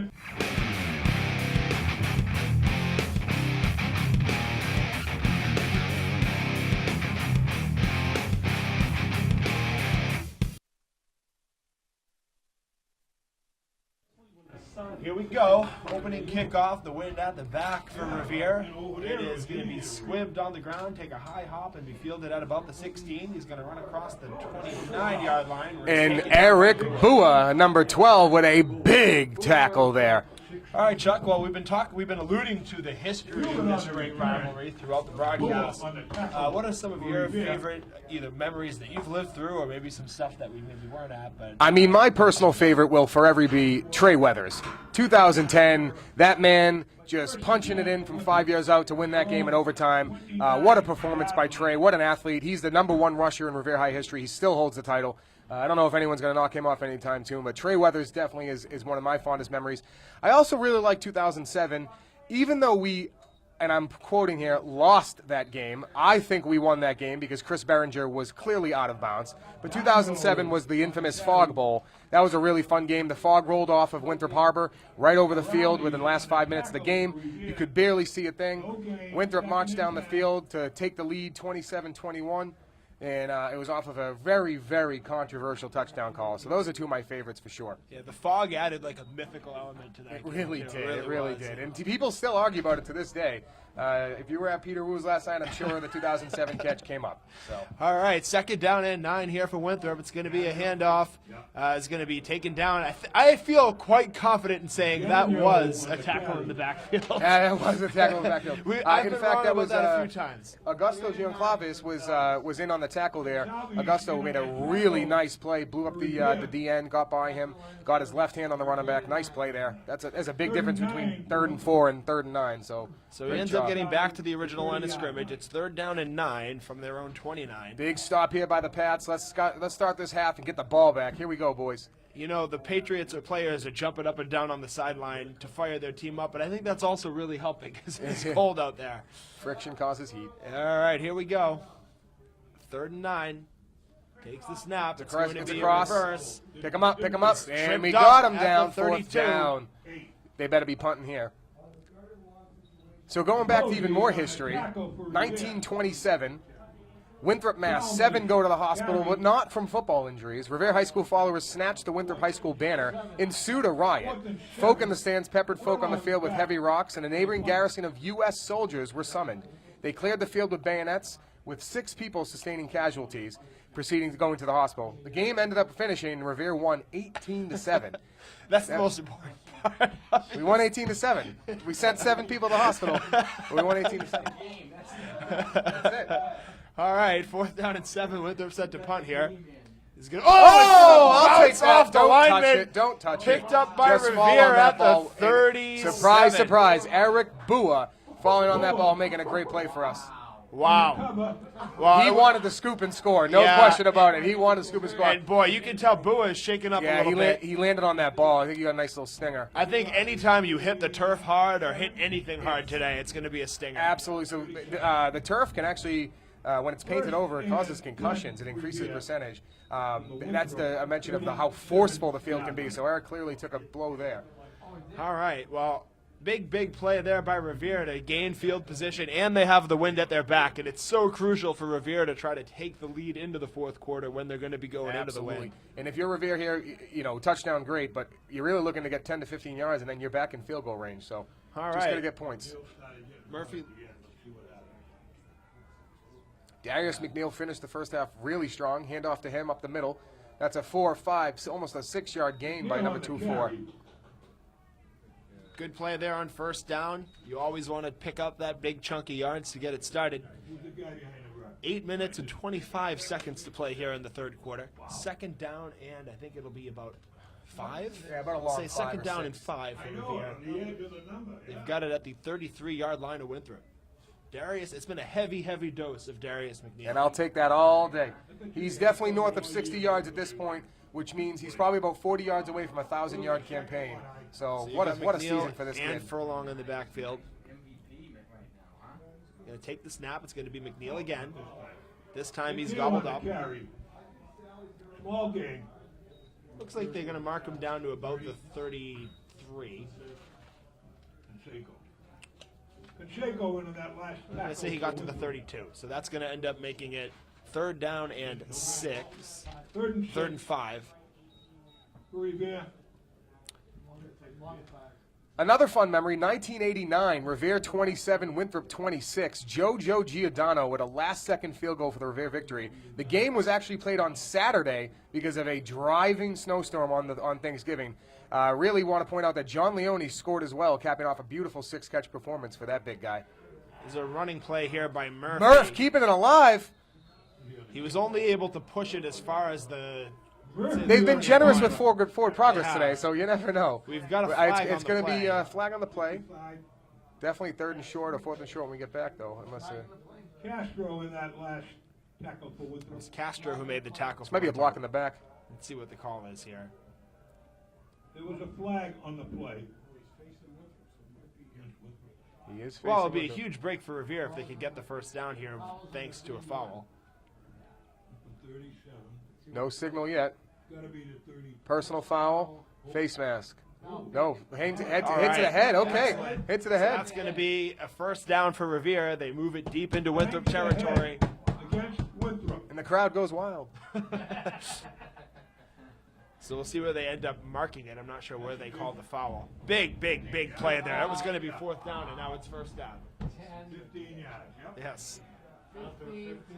Here we go. Opening kickoff. The wind at the back for Revere. It is going to be squibbed on the ground, take a high hop, and be fielded at about the 16. He's going to run across the 29-yard line. And Eric Bua, number 12, with a big tackle there. All right, Chuck. Well, we've been alluding to the history of this great rivalry throughout the broadcast. What are some of your favorite either memories that you've lived through, or maybe some stuff that we maybe weren't at? But I mean, my personal favorite will forever be Trey Weathers. 2010, that man just punching it in from 5 yards out to win that game in overtime. What a performance by Trey. What an athlete. He's the #1 rusher in Revere High history. He still holds the title. I don't know if anyone's going to knock him off anytime soon, but Trey Weathers definitely is one of my fondest memories. I also really like 2007. Even though we, and I'm quoting here, lost that game, I think we won that game because Chris Behringer was clearly out of bounds. But 2007 was the infamous Fog Bowl. That was a really fun game. The fog rolled off of Winthrop Harbor right over the field within the last 5 minutes of the game. You could barely see a thing. Winthrop marched down the field to take the lead 27-21. And it was off of a very, very controversial touchdown call. So those are two of my favorites for sure. yeah, the fog added like a mythical element to that. It game, really too. did. It really did. And people still argue about it to this day. If you were at Peter Wu's last night, I'm sure the 2007 catch came up. So. All right, 2nd down and 9 here for Winthrop. It's going to be a handoff. It's going to be taken down. I feel quite confident in saying that was a tackle in the backfield. Yeah, it was a tackle in the backfield. I've in been fact, wrong that about was that a few times. Augusto Gianclavis was in on the tackle there. Augusto made a really nice play, blew up the DN, got by him, got his left hand on the running back. Nice play there. There's a big difference between 3rd and 4 and 3rd and 9. So he ends up getting back to the original line of scrimmage. It's 3rd down and 9 from their own 29. Big stop here by the Pats. Let's start this half and get the ball back. Here we go, boys. You know, the Patriots or players are jumping up and down on the sideline to fire their team up, but I think that's also really helping because it's cold out there. Friction causes heat. All right, here we go. 3rd and 9. Takes the snap. It's going to be a across. reverse. Pick him up. And we Tripped got up him at down. the 4th 32. down. They better be punting here. So going back to even more history, 1927, Winthrop, Mass. 7 go to the hospital, but not from football injuries. Revere High School followers snatched the Winthrop High School banner, ensued a riot. Folk in the stands peppered folk on the field with heavy rocks, and a neighboring garrison of U.S. soldiers were summoned. They cleared the field with bayonets, with 6 people sustaining casualties. proceeding to going to the hospital. The game ended up finishing. Revere won 18-7. That's the most important part. We won 18-7. We sent 7 people to the hospital. But we won 18-7. That's it. All right, 4th down and 7. Winthrop set to punt here. He's gonna, I'll take it's that. off the Don't touch lineman. it. Don't touch Picked it. up by Just fall Revere on that at the ball. 37. Surprise, surprise. Eric Bua falling on that ball, making a great play for us. Wow. Well, He wanted to scoop and score. No Yeah. question about it. He wanted to scoop and score. And boy, you can tell Bua is shaking up a Yeah, little bit. he landed on that ball. I think he got a nice little stinger. I think anytime you hit the turf hard or hit anything hard today, it's going to be a stinger. Absolutely. So the turf can actually, when it's painted over, it causes concussions. It increases percentage. That's a mention of how forceful the field can be. So Eric clearly took a blow there. All right. Well, big play there by Revere to gain field position, and they have the wind at their back. And it's so crucial for Revere to try to take the lead into the 4th quarter when they're going to be going into the wind. And if you're Revere here, touchdown, great, but you're really looking to get 10 to 15 yards, and then you're back in field goal range. So All just right. going to get points. Murphy. Darius McNeil finished the first half really strong. Handoff to him up the middle. That's a 4-5, almost a 6-yard gain by number 24. Good play there on 1st down. You always want to pick up that big chunk of yards to get it started. 8 minutes and 25 seconds to play here in the 3rd quarter. 2nd down, and I think it'll be about 5. Yeah, about a long Say 5 2nd or down 6. and 5 for Revere. They've got it at the 33-yard line of Winthrop. Darius, it's been a heavy dose of Darius McNeil. And I'll take that all day. He's definitely north of 60 yards at this point, which means he's probably about 40 yards away from a 1,000-yard campaign. So you what got a McNeil season for this and kid. Furlong in the backfield. Going to take the snap. It's going to be McNeil again. This time he's gobbled up. Small game. Looks like they're going to mark him down to about the 33. Pacheco into that last I'm going to say he got to the 32. So that's going to end up making it 3rd down and 6. 3rd and 5. Revere. Another fun memory, 1989, Revere 27, Winthrop 26. Joe Giordano with a last-second field goal for the Revere victory. The game was actually played on Saturday because of a driving snowstorm on Thanksgiving. Really want to point out that John Leone scored as well, capping off a beautiful 6-catch performance for that big guy. There's a running play here by Murphy. Murph keeping it alive. He was only able to push it as far as the... They've been generous with forward progress today, so you never know. We've got a flag It's on going the to be play. a flag on the play. Definitely 3rd and short or 4th and short when we get back, though. Unless Castro in that last tackle for Winthrop. It's Castro who made the tackle. maybe a block in the back. Let's see what the call is here. There was a flag on the play. He is. Well, it'll facing be a Winthrop. huge break for Revere if they could get the 1st down here thanks to a foul. 37. No signal yet. Gotta be the 30. Personal foul. Face mask. No. Hit to the right. head. Okay. Hit to the head. That's going to be a 1st down for Revere. They move it deep into Winthrop territory. Against Winthrop. And the crowd goes wild. So we'll see where they end up marking it. I'm not sure where they called the foul. Big play there. That was going to be 4th down, and now it's 1st down. 15 yards. Yep. Yes.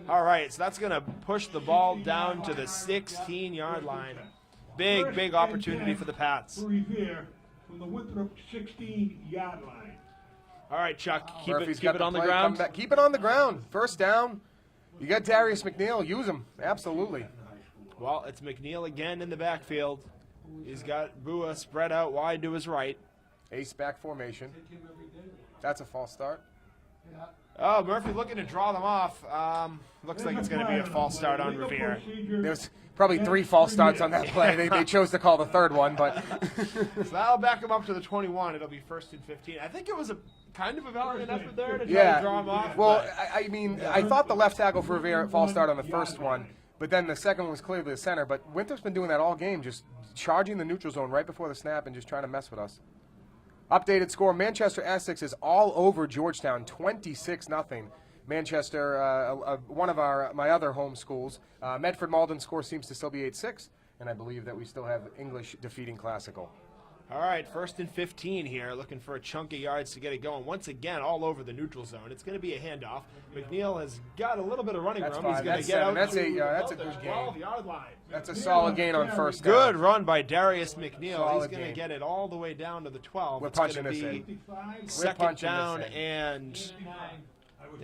All right, so that's going to push the ball down to the 16-yard line. Big opportunity for the Pats. For Revere from the Winthrop 16-yard line. All right, Chuck, keep Murphy's it got the on the play, ground. come back. Keep it on the ground. 1st down. You got Darius McNeil. Use him. Absolutely. Well, it's McNeil again in the backfield. He's got Bua spread out wide to his right. Ace back formation. That's a false start. Oh, Murphy looking to draw them off. Looks like it's going to be a false start on Revere. There's probably 3 false starts on that play. They chose to call the 3rd one, but So that'll back him up to the 21. It'll be 1st and 15. I think it was a kind of a valiant effort there to try to draw him off. Well, but I mean, I thought the left tackle for Revere false start on the 1st one, but then the 2nd one was clearly the center. But Winthrop's been doing that all game, just charging the neutral zone right before the snap and just trying to mess with us. Updated score, Manchester Essex is all over Georgetown, 26-0. Manchester, one of my other home schools. Medford Malden score seems to still be 8-6, and I believe that we still have English defeating Classical. All right, 1st and 15 here, looking for a chunk of yards to get it going. Once again, all over the neutral zone. It's going to be a handoff. McNeil has got a little bit of running room. He's going to get out That's to a the good gain. 12-yard line. That's a solid gain on first down. Good run by Darius McNeil. Solid He's going to gain. get it all the way down to the 12. We're It's going punching to this be in. second punching down this in. and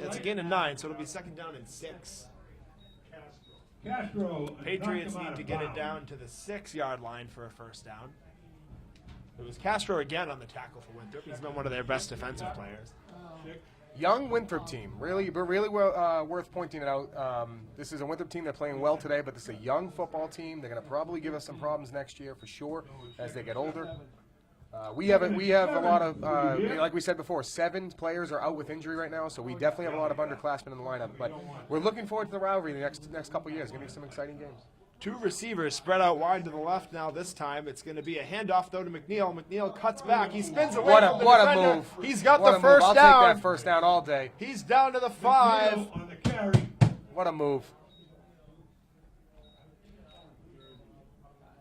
it's a gain of 9, so it'll be second down and 6. Castro. Patriots need to get it down to the 6-yard line for a first down. It was Castro again on the tackle for Winthrop. He's been one of their best defensive players. Young Winthrop team, really worth pointing it out. This is a Winthrop team. They're playing well today, but this is a young football team. They're going to probably give us some problems next year for sure as they get older. We have a lot of, like we said before, 7 players are out with injury right now, so we definitely have a lot of underclassmen in the lineup. But we're looking forward to the rivalry the next couple of years. It's going to be some exciting games. 2 receivers spread out wide to the left now. This time it's going to be a handoff, though, to McNeil. McNeil cuts back. He spins away from the defender. A move. He's got what the a first move. down. I'll take that first down all day. He's down to the 5. On the carry. What a move.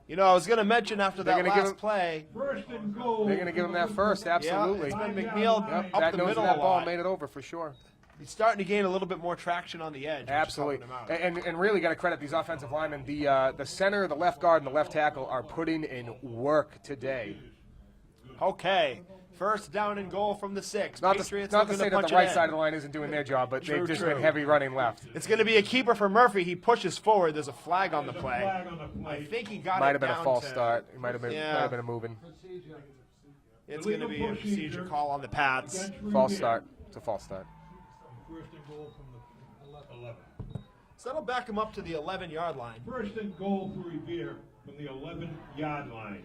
You know, I was going to mention after that last play. First and goal. They're going to give him that first, absolutely. Yeah, it's been McNeil Yep, up that the nose middle of that a ball lot. made it over for sure. He's starting to gain a little bit more traction on the edge. which is Absolutely, helping him out. and really got to credit these offensive linemen. The center, the left guard, and the left tackle are putting in work today. Okay, first down and goal from the 6. Not Patriots to looking say that punch the it right in. side of the line isn't doing their job, but True, they've just true. been heavy running left. It's going to be a keeper for Murphy. He pushes forward. There's a flag on the play. Flag on the play. I think he got Might it have been down a false to- start. It might have been a moving It's going to be a procedure call on the Pats. false start. It's a false start. First and goal from the 11. So that'll back him up to the 11-yard line. First and goal for Revere from the 11-yard line.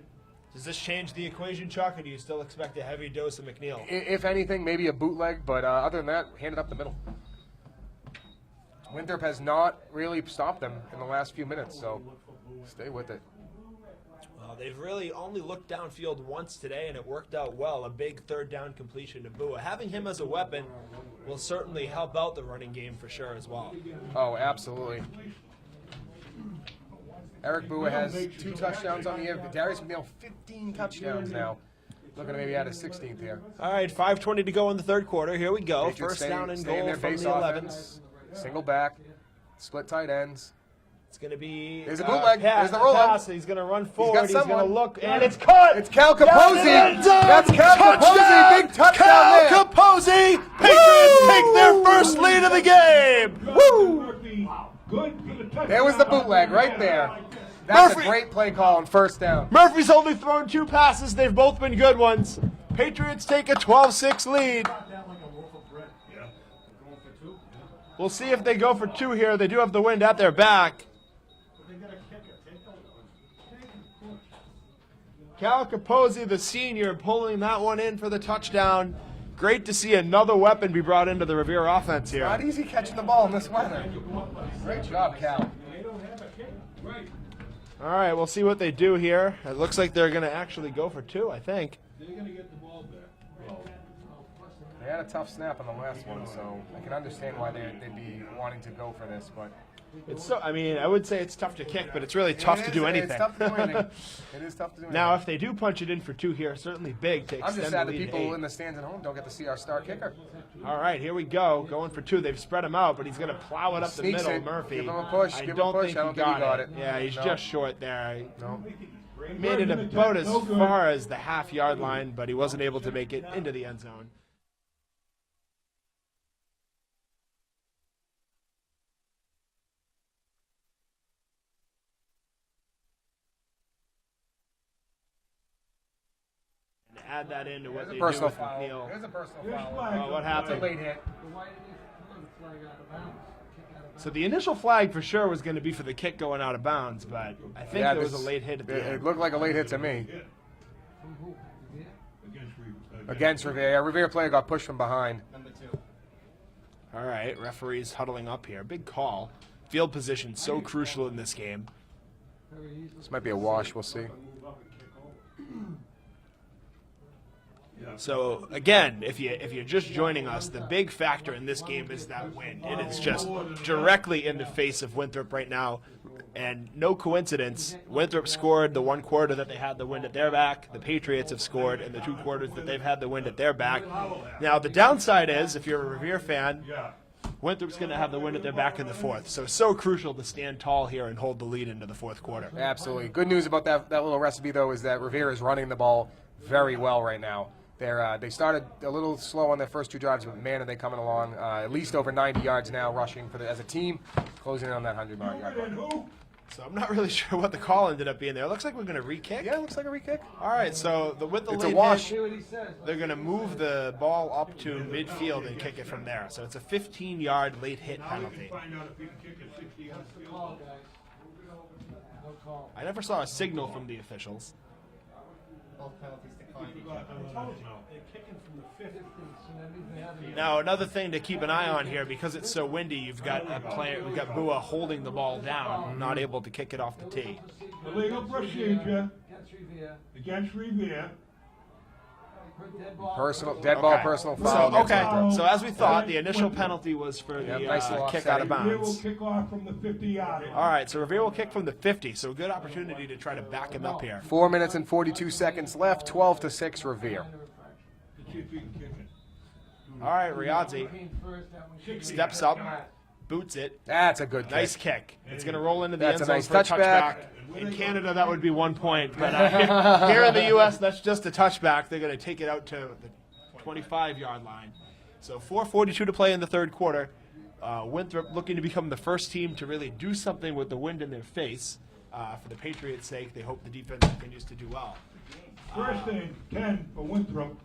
Does this change the equation, Chuck, or do you still expect a heavy dose of McNeil? If anything, maybe a bootleg, but other than that, hand it up the middle. Winthrop has not really stopped them in the last few minutes, so stay with it. Well, they've really only looked downfield once today, and it worked out well. A big third down completion to Bua. Having him as a weapon will certainly help out the running game for sure as well. Oh, absolutely. Eric Bua has 2 touchdowns on the year. Darius McNeil, 15 touchdowns now. Looking to maybe add a 16th here. All right, 5:20 to go in the third quarter. Here we go. Patriots First down and stay in goal their from base the 11. offense. Single back, split tight ends. It's going to be There's a bootleg. pass, There's the roll-up. pass. He's going to run forward. He's going to someone. look, and it's caught. It's Cal Down Capozzi. in the end zone. That's Cal Capozzi. Touchdown. Big touchdown Cal there. Capozzi. Patriots take their first lead of the game. Murphy, good for the touchdown. There was the bootleg right there. That's Murphy. a great play call on first down. Murphy's only thrown 2 passes. They've both been good ones. Patriots take a 12-6 lead. We'll see if they go for 2 here. They do have the wind at their back. Cal Capozzi, the senior, pulling that one in for the touchdown. Great to see another weapon be brought into the Revere offense here. Not easy catching the ball in this weather. Great job, Cal. All right, we'll see what they do here. It looks like they're going to actually go for 2, I think. They're going to get the ball back. They had a tough snap on the last one, so I can understand why they'd be wanting to go for this, but It's so. I mean, I would say it's tough to kick, but it's really tough to do anything. It's tough to do anything. It is tough to do anything. Now, if they do punch it in for 2 here, certainly big to I'm extend just the sad that lead to people 8. in the stands at home don't get to see our star kicker. All right, here we go. Going for 2. They've spread him out, but he's going to plow it up the Sneaks middle. it. Murphy. Give him a push. I Give him a don't push. think I don't he think he got it. Yeah, he's No. just short there. No. Made it about as far as the half-yard line, but he wasn't able to make it into the end zone. And add that into what There's a they do personal with foul. McNeil. There's a personal Here's foul. flag. Oh, what It's a happened? late hit. So the initial flag for sure was going to be for the kick going out of bounds, but I think there was a late hit at the It end. looked like a late hit to me. Against Against Revere. Revere player got pushed from behind. All right, referees huddling up here. Big call. Field position so crucial in this game. This might be a wash. We'll see. So again, if you're just joining us, the big factor in this game is that wind. It is just directly in the face of Winthrop right now, and no coincidence. Winthrop scored the 1 quarter that they had the wind at their back. The Patriots have scored in the 2 quarters that they've had the wind at their back. Now the downside is, if you're a Revere fan, Winthrop's going to have the wind at their back in the 4th. So crucial to stand tall here and hold the lead into the 4th quarter. Absolutely. Good news about that little recipe, though, is that Revere is running the ball very well right now. They started a little slow on their first 2 drives, but man, are they coming along. At least over 90 yards now rushing as a team, closing in on that 100-yard mark. So I'm not really sure what the call ended up being there. It looks like we're going to re-kick. Yeah, it looks like a re-kick. All right, so with the It's a late wash. hit, they're going to move the ball up to midfield and kick it from there. So it's a 15-yard late hit penalty. I never saw a signal from the officials. Now another thing to keep an eye on here, because it's so windy, we've got Bua holding the ball down, not able to kick it off the tee. Illegal procedure against Revere. Dead ball, personal foul. So as we thought, the initial penalty was for the nice kick out of Revere will bounds. kick off from the 50-yard line. All right, so Revere will kick from the 50, so a good opportunity to try to back him up here. 4 minutes and 42 seconds left, 12-6 Revere. Let's see if he can kick it. All right, Riazzi steps up, boots it. That's a good Nice kick. kick. It's going to roll into the That's end a zone nice for a touchback. In Canada, that would be 1 point, but here in the U.S., that's just a touchback. They're going to take it out to the 25-yard line. So 4:42 to play in the 3rd quarter. Winthrop looking to become the first team to really do something with the wind in their face. For the Patriots' sake, they hope the defense continues to do well. First and 10 for Winthrop.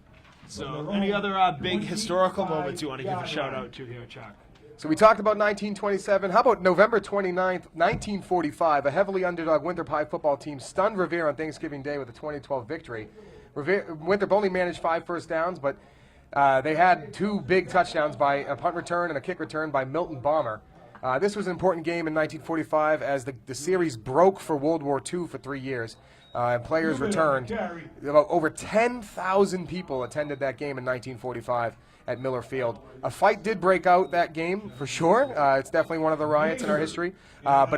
So any other big historical moments you want to give a shout-out to here, Chuck? So we talked about 1927. How about November 29th, 1945? A heavily underdog Winthrop High football team stunned Revere on Thanksgiving Day with a 2012 victory. Winthrop only managed 5 first downs, but they had 2 big touchdowns by a punt return and a kick return by Milton Bomber. This was an important game in 1945 as the series broke for World War II for 3 years. And players returned. About over 10,000 people attended that game in 1945 at Miller Field. A fight did break out that game, for sure. It's definitely one of the riots in our history. But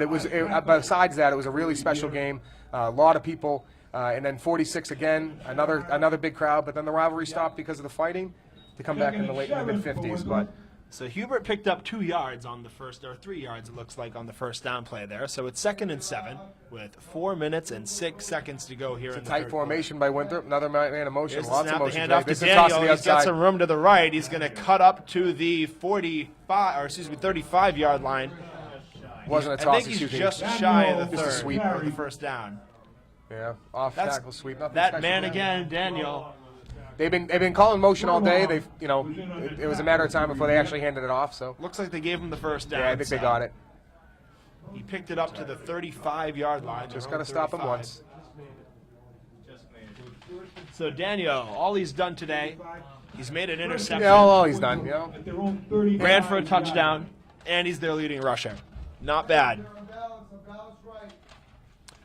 besides that, it was a really special game. A lot of people. And then 46 again, another big crowd. But then the rivalry stopped because of the fighting to come back in the mid-50s. But So Hubert picked up 2 yards on the first, or 3 yards it looks like, on the first down play there. So it's 2nd and 7 with 4 minutes and 6 seconds to go here in the tight 3rd formation by Winthrop. Another man in motion. Here's Lots the of snap, motion. the hand off to This is a toss to Daniel. the He's got outside. some room to the right. He's going to cut up to the 35-yard line. Wasn't a I toss. think he's just shy of the Just a third, sweep. or the first down. Yeah, off tackle sweep. Nothing That special man there. again, Daniel. They've been calling motion all day. It was a matter of time before they actually handed it off. So Looks like they gave him the first down. yeah, I think they got it. He picked it up to the 35-yard line. Just got to stop him 35. once. So Daniel, all he's done today, he's made an interception, Yeah, all he's done. You know, At their own 30. ran for a touchdown, and he's their leading rusher. Not bad.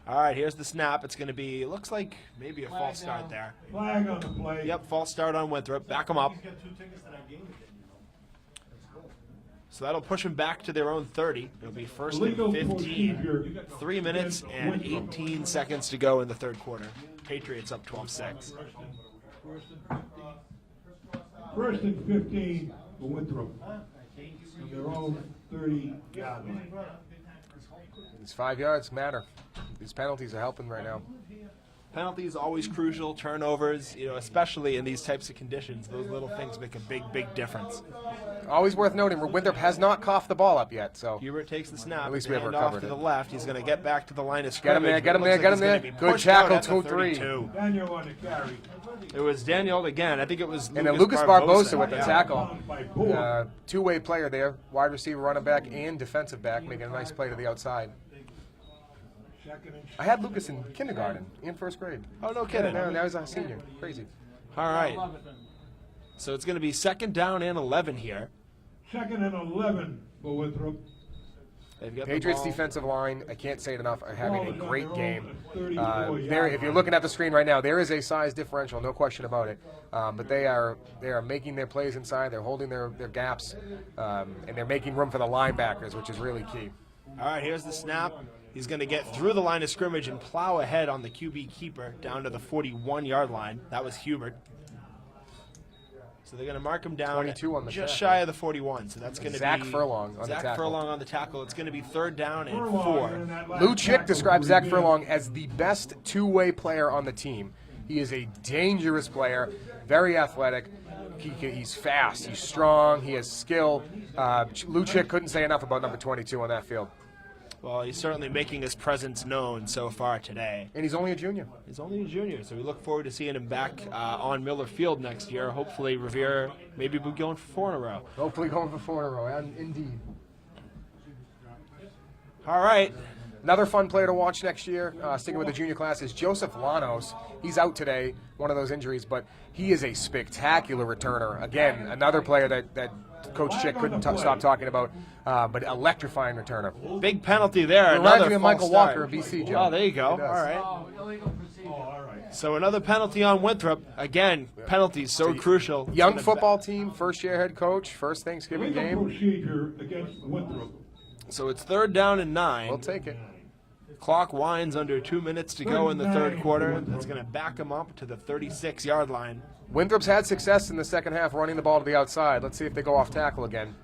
All right, here's the snap. It's going to be, looks like maybe a false start there. Flag on the play. Yep, false start on Winthrop. Back him up. So that'll push them back to their own 30. It'll be 1st and 15. 3 minutes and 18 seconds to go in the 3rd quarter. Patriots up 12-6. First and 15 for Winthrop. On their own 30-yard line. these 5 yards matter. These penalties are helping right now. Penalties always crucial. Turnovers, especially in these types of conditions, those little things make a big, big difference. Always worth noting, Winthrop has not coughed the ball up yet. So Hubert takes the snap. At least we have hand recovered off to it. the left. He's going to get back to the line of Get him scrimmage. there, get him It there, looks get like him there. he's gonna be Good pushed out tackle, at the 2-3. 32. Daniel on the carry. It was Daniel again. I think it was and then Lucas Barbosa with the Yeah. tackle. By Bull. Two-way player there, wide receiver, running back, and defensive back, making a nice play to the outside. Second and I had Lucas in kindergarten and 1st grade. Oh, no kidding. Now he's a senior. Crazy. All right. So it's going to be 2nd down and 11 here. 2nd and 11 for Winthrop. They've got the Patriots ball. defensive line, I can't say it enough, are having a great game. If you're looking at the screen right now, there is a size differential, no question about it. But they are making their plays inside. They're holding their gaps, and they're making room for the linebackers, which is really key. All right, here's the snap. He's going to get through the line of scrimmage and plow ahead on the QB keeper down to the 41-yard line. That was Hubert. So they're going to mark him down 22 on the just tackle. shy of the 41. So that's going to be Zach Furlong on the Zach tackle. Furlong on the tackle. It's going to be 3rd down and 4. Lou Chick describes Zach Furlong as the best two-way player on the team. He is a dangerous player, very athletic. He's fast, he's strong, he has skill. Lou Chick couldn't say enough about number 22 on that field. Well, he's certainly making his presence known so far today. And he's only a junior. He's only a junior, so we look forward to seeing him back on Miller Field next year. Hopefully, Revere maybe be going for 4 in a row. Hopefully going for 4 in a row, indeed. All right. Another fun player to watch next year, sticking with the junior class, is Joseph Lanos. He's out today, one of those injuries, but he is a spectacular returner. Again, another player that Coach Chick couldn't stop talking about, but electrifying returner. Big penalty there. Reminds Another me of false Michael start. Walker of BC, Joe. Oh, there you go. It does. All right. So another penalty on Winthrop. Again, penalties so crucial. Young football team, first-year head coach, first Thanksgiving Legal game. procedure against Winthrop. So it's 3rd down and 9. We'll take it. Clock winds under 2 minutes to go in the 3rd quarter. That's going to back them up to the 36-yard line. Winthrop's had success in the second half running the ball to the outside. Let's see if they go off tackle again.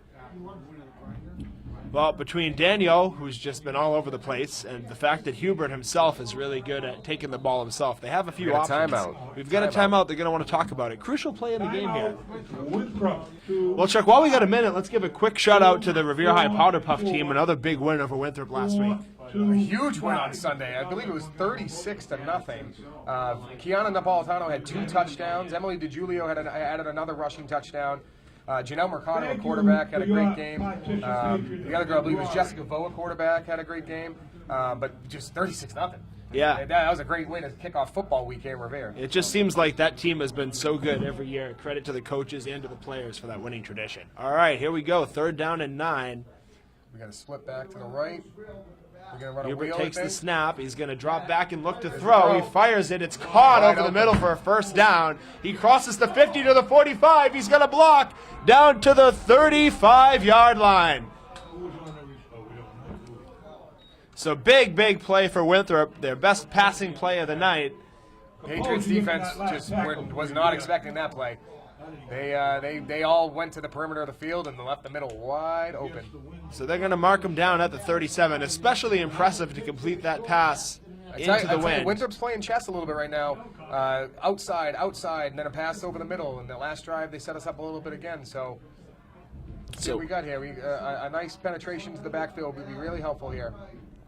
Well, between Daniel, who's just been all over the place, and the fact that Hubert himself is really good at taking the ball himself, they have a few We've got a options. timeout. We've got a timeout. They're going to want to talk about it. Crucial play in the game here. Winthrop to Well, Chuck, while we got a minute, let's give a quick shout-out to the Revere High Powder Puff team, another big win over Winthrop last week. A huge win on Sunday. I believe it was 36-0. Kiana Napolitano had 2 touchdowns. Emily DiGiulio had added another rushing touchdown. Janelle Mercado, a quarterback, had a great game. The other girl, I believe, was Jessica Voa, quarterback, had a great game. But just 36-0. Yeah. That was a great way to kick off football week here in Revere. It just seems like that team has been so good every year. Credit to the coaches and to the players for that winning tradition. All right, here we go. 3rd down and 9. We got to split back to the right. We're going to run a Hubert wheel, takes I the think. snap. He's going to drop back and look to throw. He fires it. It's caught Wide over the open. middle for a 1st down. He crosses the 50 to the 45. He's going to block down to the 35-yard line. So big play for Winthrop. Their best passing play of the night. Patriots defense just was not expecting that play. They all went to the perimeter of the field and left the middle wide open. So they're going to mark him down at the 37. Especially impressive to complete that pass into the wind. Winthrop's playing chess a little bit right now. Outside, and then a pass over the middle. And the last drive, they set us up a little bit again. So see what we got here. A nice penetration to the backfield would be really helpful here.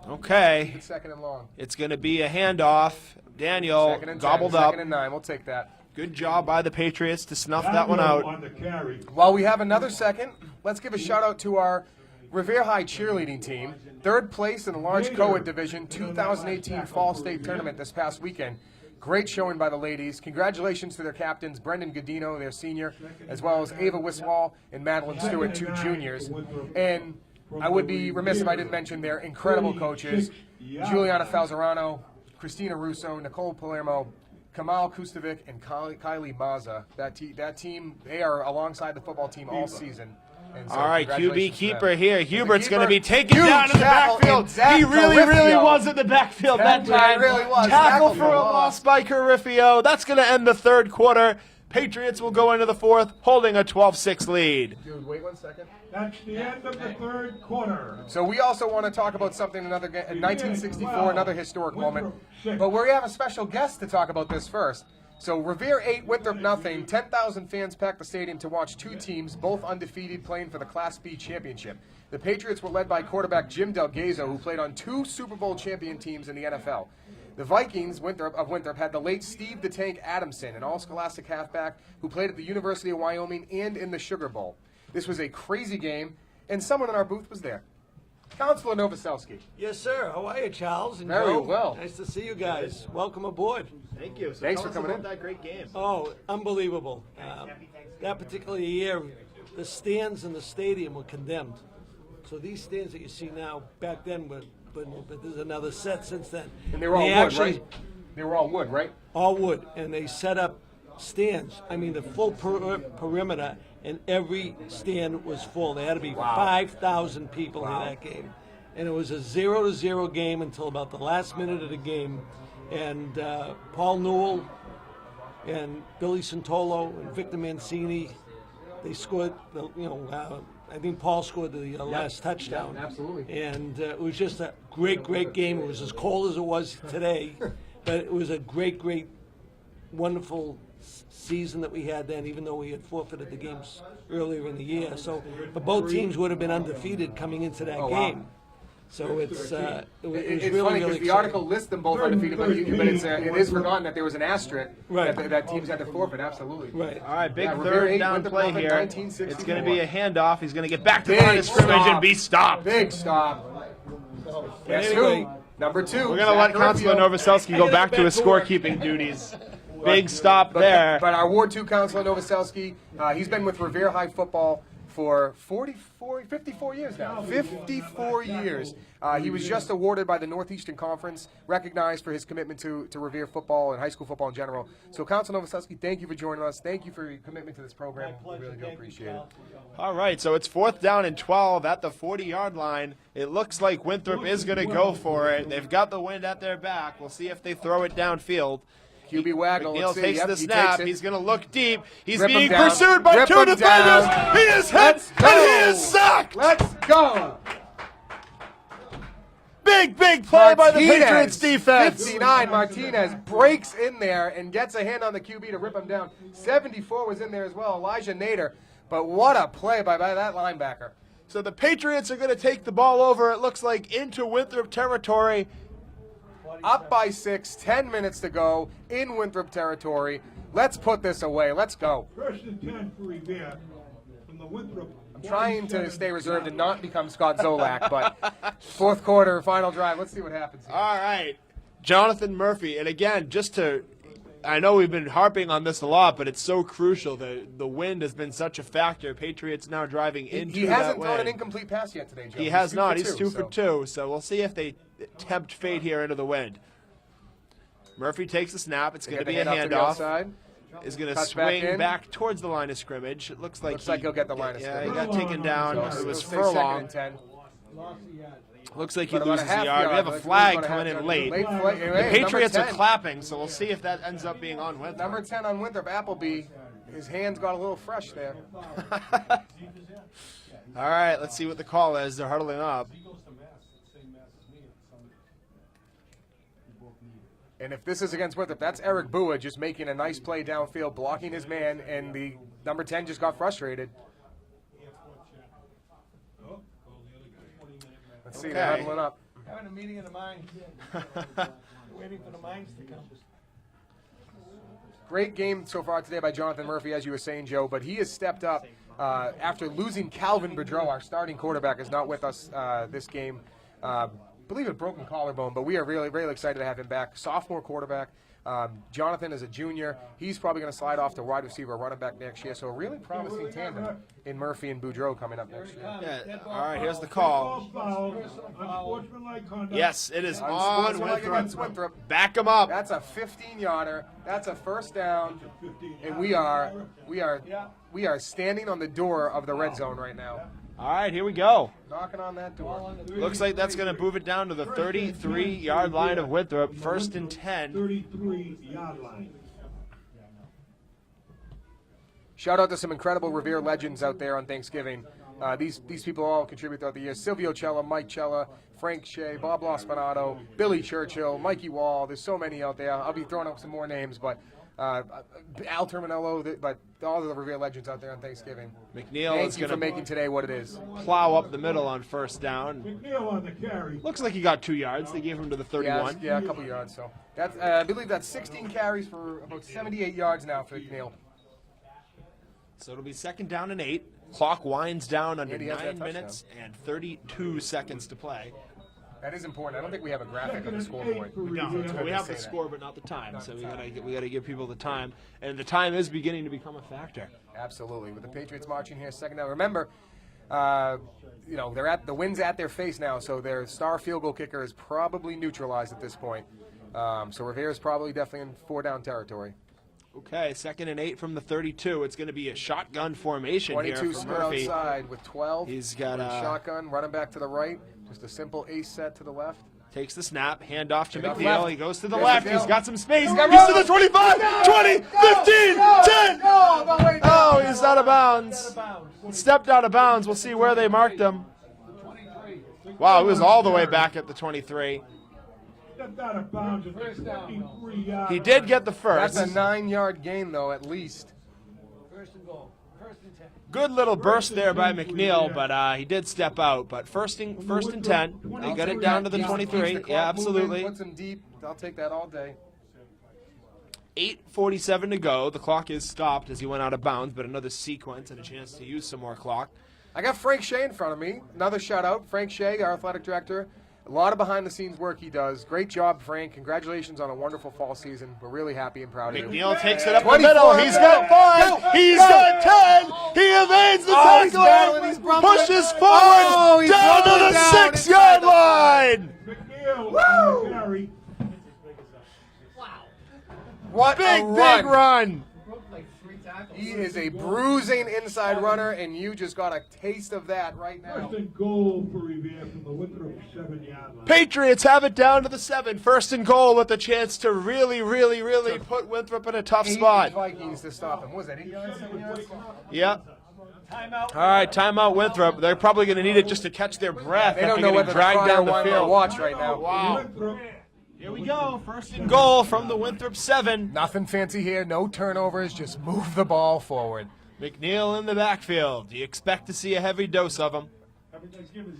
Okay. It's 2nd and long. It's going to be a handoff. Daniel 2nd and 10, gobbled up. 2nd and 9. We'll take that. Good job by the Patriots to snuff that one out. on the carry. While we have another second, let's give a shout out to our Revere High cheerleading team. 3rd place in the large co-ed division 2018 Fall State Tournament this past weekend. Great showing by the ladies. Congratulations to their captains, Brendan Godino, their senior, as well as Ava Wiswall and Madeline Stewart, 2 juniors. And I would be remiss if I didn't mention their incredible coaches, Juliana Falzerano, Christina Russo, Nicole Palermo, Kamal Kustovic, and Kylie Maza. That team, they are alongside the football team all season. And so All right, QB congratulations to them. keeper here. Hubert's keeper. going to be taken Huge down in the tackle backfield. in Zach He really Carriffio. was in the backfield that That time. really was. Tackle Tackle for a for loss by Carriffio. That's going to end the 3rd quarter. Patriots will go into the 4th, holding a 12-6 lead. Dude, wait 1 second. That's the end of the 3rd quarter. So we also want to talk about something, in 1964, another historic moment. But we have a special guest to talk about this first. So Revere 8, Winthrop nothing. 10,000 fans packed the stadium to watch 2 teams, both undefeated, playing for the Class B championship. The Patriots were led by quarterback Jim Delgazo, who played on 2 Super Bowl champion teams in the NFL. The Vikings of Winthrop had the late Steve the Tank Adamson, an all-scholastic halfback who played at the University of Wyoming and in the Sugar Bowl. This was a crazy game, and someone in our booth was there. Counselor Novoselsky. Yes, sir. How are you, Charles? And Very Joe? well. Nice to see you guys. Welcome aboard. Thank you. So Thanks tell for us coming about in. that great game. Oh, unbelievable. That particular year, the stands in the stadium were condemned. So these stands that you see now, back then, but there's another set since then. And they were all wood, actually, right? They were all wood, right? All wood, and they set up stands. I mean, the full perimeter, and every stand was full. There had to be 5,000 people in that game. And it was a 0-0 game until about the last minute of the game. And Paul Newell and Billy Santolo and Victor Mancini, they scored, I think Paul scored the last touchdown. Absolutely. And it was just a great, great game. It was as cold as it was today, but it was a great, great, wonderful season that we had then, even though we had forfeited the games earlier in the year. So, but both teams would have been undefeated coming into that game. So it's It's really, funny really because the exciting. article lists them both undefeated, but it is forgotten that there was an asterisk Right. that teams had to forfeit. Absolutely. Right. All right, big Yeah, Revere third 8, down Winthrop play Norfolk here. 1964. It's going to be a handoff. He's going to get back to the Big line of scrimmage stop. and be stopped. Big stop. Guess anyway, who? Number 2. We're going to let Counselor Novoselsky go back to his scorekeeping duties. Big stop there. But our Ward 2 Counselor Novoselsky, he's been with Revere High football for 54 years now. 54 years. He was just awarded by the Northeastern Conference, recognized for his commitment to Revere football and high school football in general. So, Counselor Novoselsky, thank you for joining us. Thank you for your commitment to this program. We really do appreciate it. All right, so it's 4th down and 12 at the 40-yard line. It looks like Winthrop is going to go for it. They've got the wind at their back. We'll see if they throw it downfield. QB Waggle. McNeil let's see. takes Yep, the he snap. takes it. He's going to look deep. He's Rip him being down. pursued by Rip 2 him defenders. down. He is hit, Let's and he go. is sacked. Let's go. Big play by the Patriots defense. 59, Martinez breaks in there and gets a hand on the QB to rip him down. 74 was in there as well, Elijah Nader. But what a play by that linebacker. So the Patriots are going to take the ball over, it looks like, into Winthrop territory. Up by 6, 10 minutes to go in Winthrop territory. Let's put this away. Let's go. 1st and 10 for Revere from the Winthrop. I'm trying to stay reserved and not become Scott Zolak, but 4th quarter, final drive. Let's see what happens here. All right. Jonathan Murphy. And again, I know we've been harping on this a lot, but it's so crucial. The wind has been such a factor. Patriots now driving into He hasn't that thrown an wind. incomplete pass yet today, Joe. He has not. He's He's 2 for 2. So we'll see if they tempt fate here into the wind. Murphy takes the snap. It's going to be a handoff. Is going to Cuts swing back in. towards the line of scrimmage. It looks like he'll get the line of Yeah, he scrimmage. got taken down. So It was it'll stay 2nd Furlong. and 10. Looks like he But about loses a half a yard. We have a Like, flag about a half coming in yard. late. Late flag. The Hey, Patriots number are 10. clapping, so we'll see if that ends up being on Winthrop. Number 10 on Winthrop, Appleby. His hands got a little fresh there. All right, let's see what the call is. They're huddling up. And if this is against Winthrop, that's Eric Bua just making a nice play downfield, blocking his man, and the number 10 just got frustrated. Let's see, they're Okay. huddling up. Having a meeting of the minds. Waiting for the minds to come. Great game so far today by Jonathan Murphy, as you were saying, Joe, but he has stepped up after losing Calvin Boudreau. Our starting quarterback is not with us this game. I believe a broken collarbone, but we are really, really excited to have him back. Sophomore quarterback. Jonathan is a junior. He's probably going to slide off to wide receiver, running back next year. So a really promising tandem in Murphy and Boudreau coming up next year. Yeah. All right, here's the call. Unsportsmanlike conduct. Yes, it is on Unsportsmanlike against Winthrop. Winthrop. Back him up. That's a 15-yarder. That's a first down, and we are standing on the door of the red zone right now, All right, here we go. knocking on that door. Looks like that's going to move it down to the 33-yard line of Winthrop. 1st and 10. 33-yard line. Shout out to some incredible Revere legends out there on Thanksgiving. These people all contribute throughout the year. Silvio Cella, Mike Cella, Frank Shea, Bob Lospinato, Billy Churchill, Mikey Wall. There's so many out there. I'll be throwing up some more names, but Al Terminello, but all the Revere legends out there on Thanksgiving. McNeil Thank is you going for to making today what it is. plow up the middle on 1st down. McNeil on the carry. Looks like he got 2 yards. They gave him to the 31. Yeah, a couple yards. So that's I believe that's 16 carries for about 78 yards now for McNeil. So it'll be 2nd down and 8. Clock winds down under And he has that 9 minutes and 32 seconds to play. That is important. I don't think we have a graphic on the scoreboard. No, we have the score, but not the time. So we gotta give people the time, and the time is beginning to become a factor. Absolutely. With the Patriots marching here, 2nd down. Remember, You know, the wind's at their face now, so their star field goal kicker is probably neutralized at this point. So Revere is probably definitely in 4-down territory. Okay, 2nd and 8 from the 32. It's going to be a shotgun formation 22 here for split Murphy. outside with 12. He's got a shotgun, running back to the right. Just a simple ace set to the left. Takes the snap, hand off to Hand off McNeil. left. He goes to the There's left. McNeil. He's got some space. He's got to the 25, 20, 15, 10. Oh, he's out of bounds. Stepped out of bounds. We'll see where they marked him. Wow, he was all the way back at the 23. Stepped out of bounds at the 23-yard He did get the first. That's a 9-yard gain, though, at least. First and goal. First and 10. Good little burst there by McNeil, but he did step out. But first and 10, they got it down to the 23. Yeah, absolutely. Puts him deep. I'll take that all day. 8:47 to go. The clock is stopped as he went out of bounds, but another sequence and a chance to use some more clock. I got Frank Shea in front of me. Another shout out. Frank Shea, our athletic director. A lot of behind-the-scenes work he does. Great job, Frank. Congratulations on a wonderful fall season. We're really happy and proud of you. McNeil takes it up the 24. middle. He's got 5. He's got 10. He evades the he's battling. He's tackle. rumbling. Pushes forward He's down to rolling the down 6-yard inside the line. McNeil on the carry. What Big, a big run. He is a bruising inside runner, and you just got a taste of that right now. First and goal for Revere from the Winthrop 7-yard line. Patriots have it down to the 7. First and goal with a chance to really put Winthrop in a tough 8 spot. Vikings to stop him. What was that, 8 yards, 7 yards? Yep. All right, timeout Winthrop. They're probably going to need it just to catch their breath. They don't know getting whether to dragged cry down or the want to field. watch right now. Wow. Winthrop. Here we go. First and goal from the Winthrop 7. Nothing fancy here. No turnovers. Just move the ball forward. McNeil in the backfield. Do you expect to see a heavy dose of him?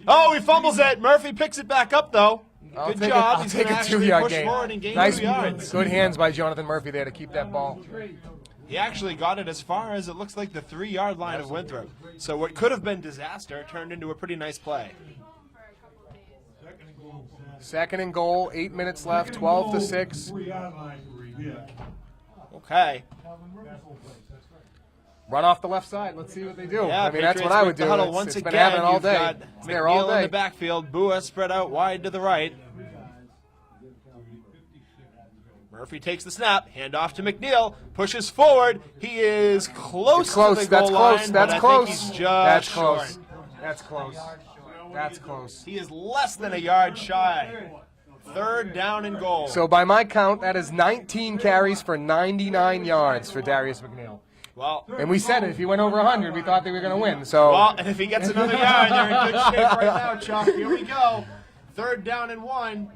Oh, he fumbles it. Murphy picks it back up, though. I'll Good take job. I'll He's take gonna a actually 2-yard push gain. forward and gain Nice, 2 yards. good hands by Jonathan Murphy there to keep that ball. He actually got it as far as it looks like the 3-yard line of Winthrop. So what could have been disaster turned into a pretty nice play. 2nd and goal, 8 minutes left, 12 to 6. 3-yard line for Revere. Okay. Run off the left side. Let's see what they do. Yeah, I mean, that's Patriots what I would break the do. huddle It's once been again. happening all You've day. got It's there all McNeil in day. the backfield. Bua spread out wide to the right. Murphy takes the snap. Hand off to McNeil. Pushes forward. He is close, It's close. to the That's goal close. line. That's but I close. think he's just That's short. close. That's close. That's close. He is less than a yard shy. 3rd down and goal. So by my count, that is 19 carries for 99 yards for Darius McNeil. Well, And we said it, if he went over 100, we thought they were going to win. So and if he gets another yard, they're in good shape right now, Chuck. Here we go. 3rd down and 1.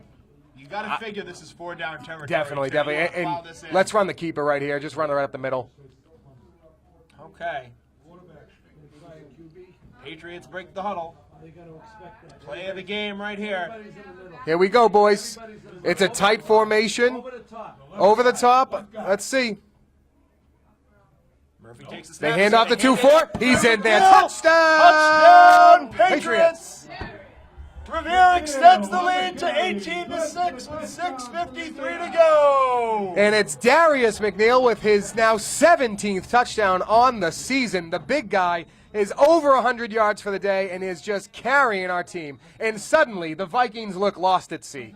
You got to figure this is 4-down territory. definitely, too. You definitely. wanna plow And this in. let's run the keeper right here. Just run it right up the middle. Okay. Patriots break the huddle. Play of the game right here. Here we go, boys. It's a tight formation. Over the top. Over the top. Let's see. Murphy takes the They snap. hand off the 2-4. He's in there. McNeil. Touchdown! Touchdown, Patriots! Revere extends the lead to 18-6 with 6:53 to go. And it's Darius McNeil with his now 17th touchdown on the season. The big guy is over 100 yards for the day and is just carrying our team. And suddenly, the Vikings look lost at sea.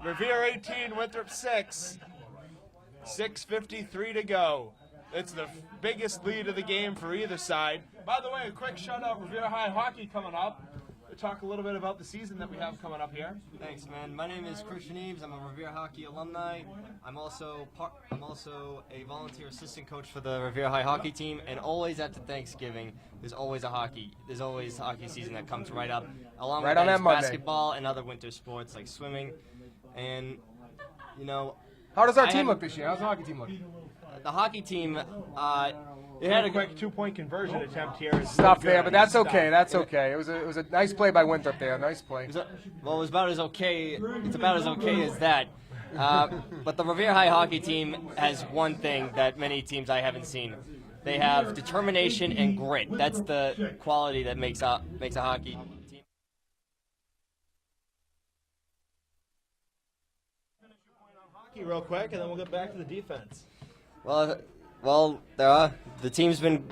Revere 18, Winthrop 6. 6:53 to go. It's the biggest lead of the game for either side. By the way, a quick shout out, Revere High hockey coming up. We'll talk a little bit about the season that we have coming up here. Thanks, man. My name is Christian Eves. I'm a Revere hockey alumni. I'm also a volunteer assistant coach for the Revere High hockey team. And always after Thanksgiving, there's always hockey season that comes right up. Along Right with on that that is Monday. basketball and other winter sports like swimming. And How does our I team had- look this year? How's the hockey team look? the hockey team, they Had had a a quick 2-point conversion attempt here. Stuff there, but that's okay. That's okay. It was a nice play by Winthrop there. Nice play. Well, it was about as okay. It's about as okay as that. But the Revere High hockey team has one thing that many teams I haven't seen. They have determination and grit. That's the quality that makes a hockey team. Hockey real quick, and then we'll get back to the defense. Well, the team's been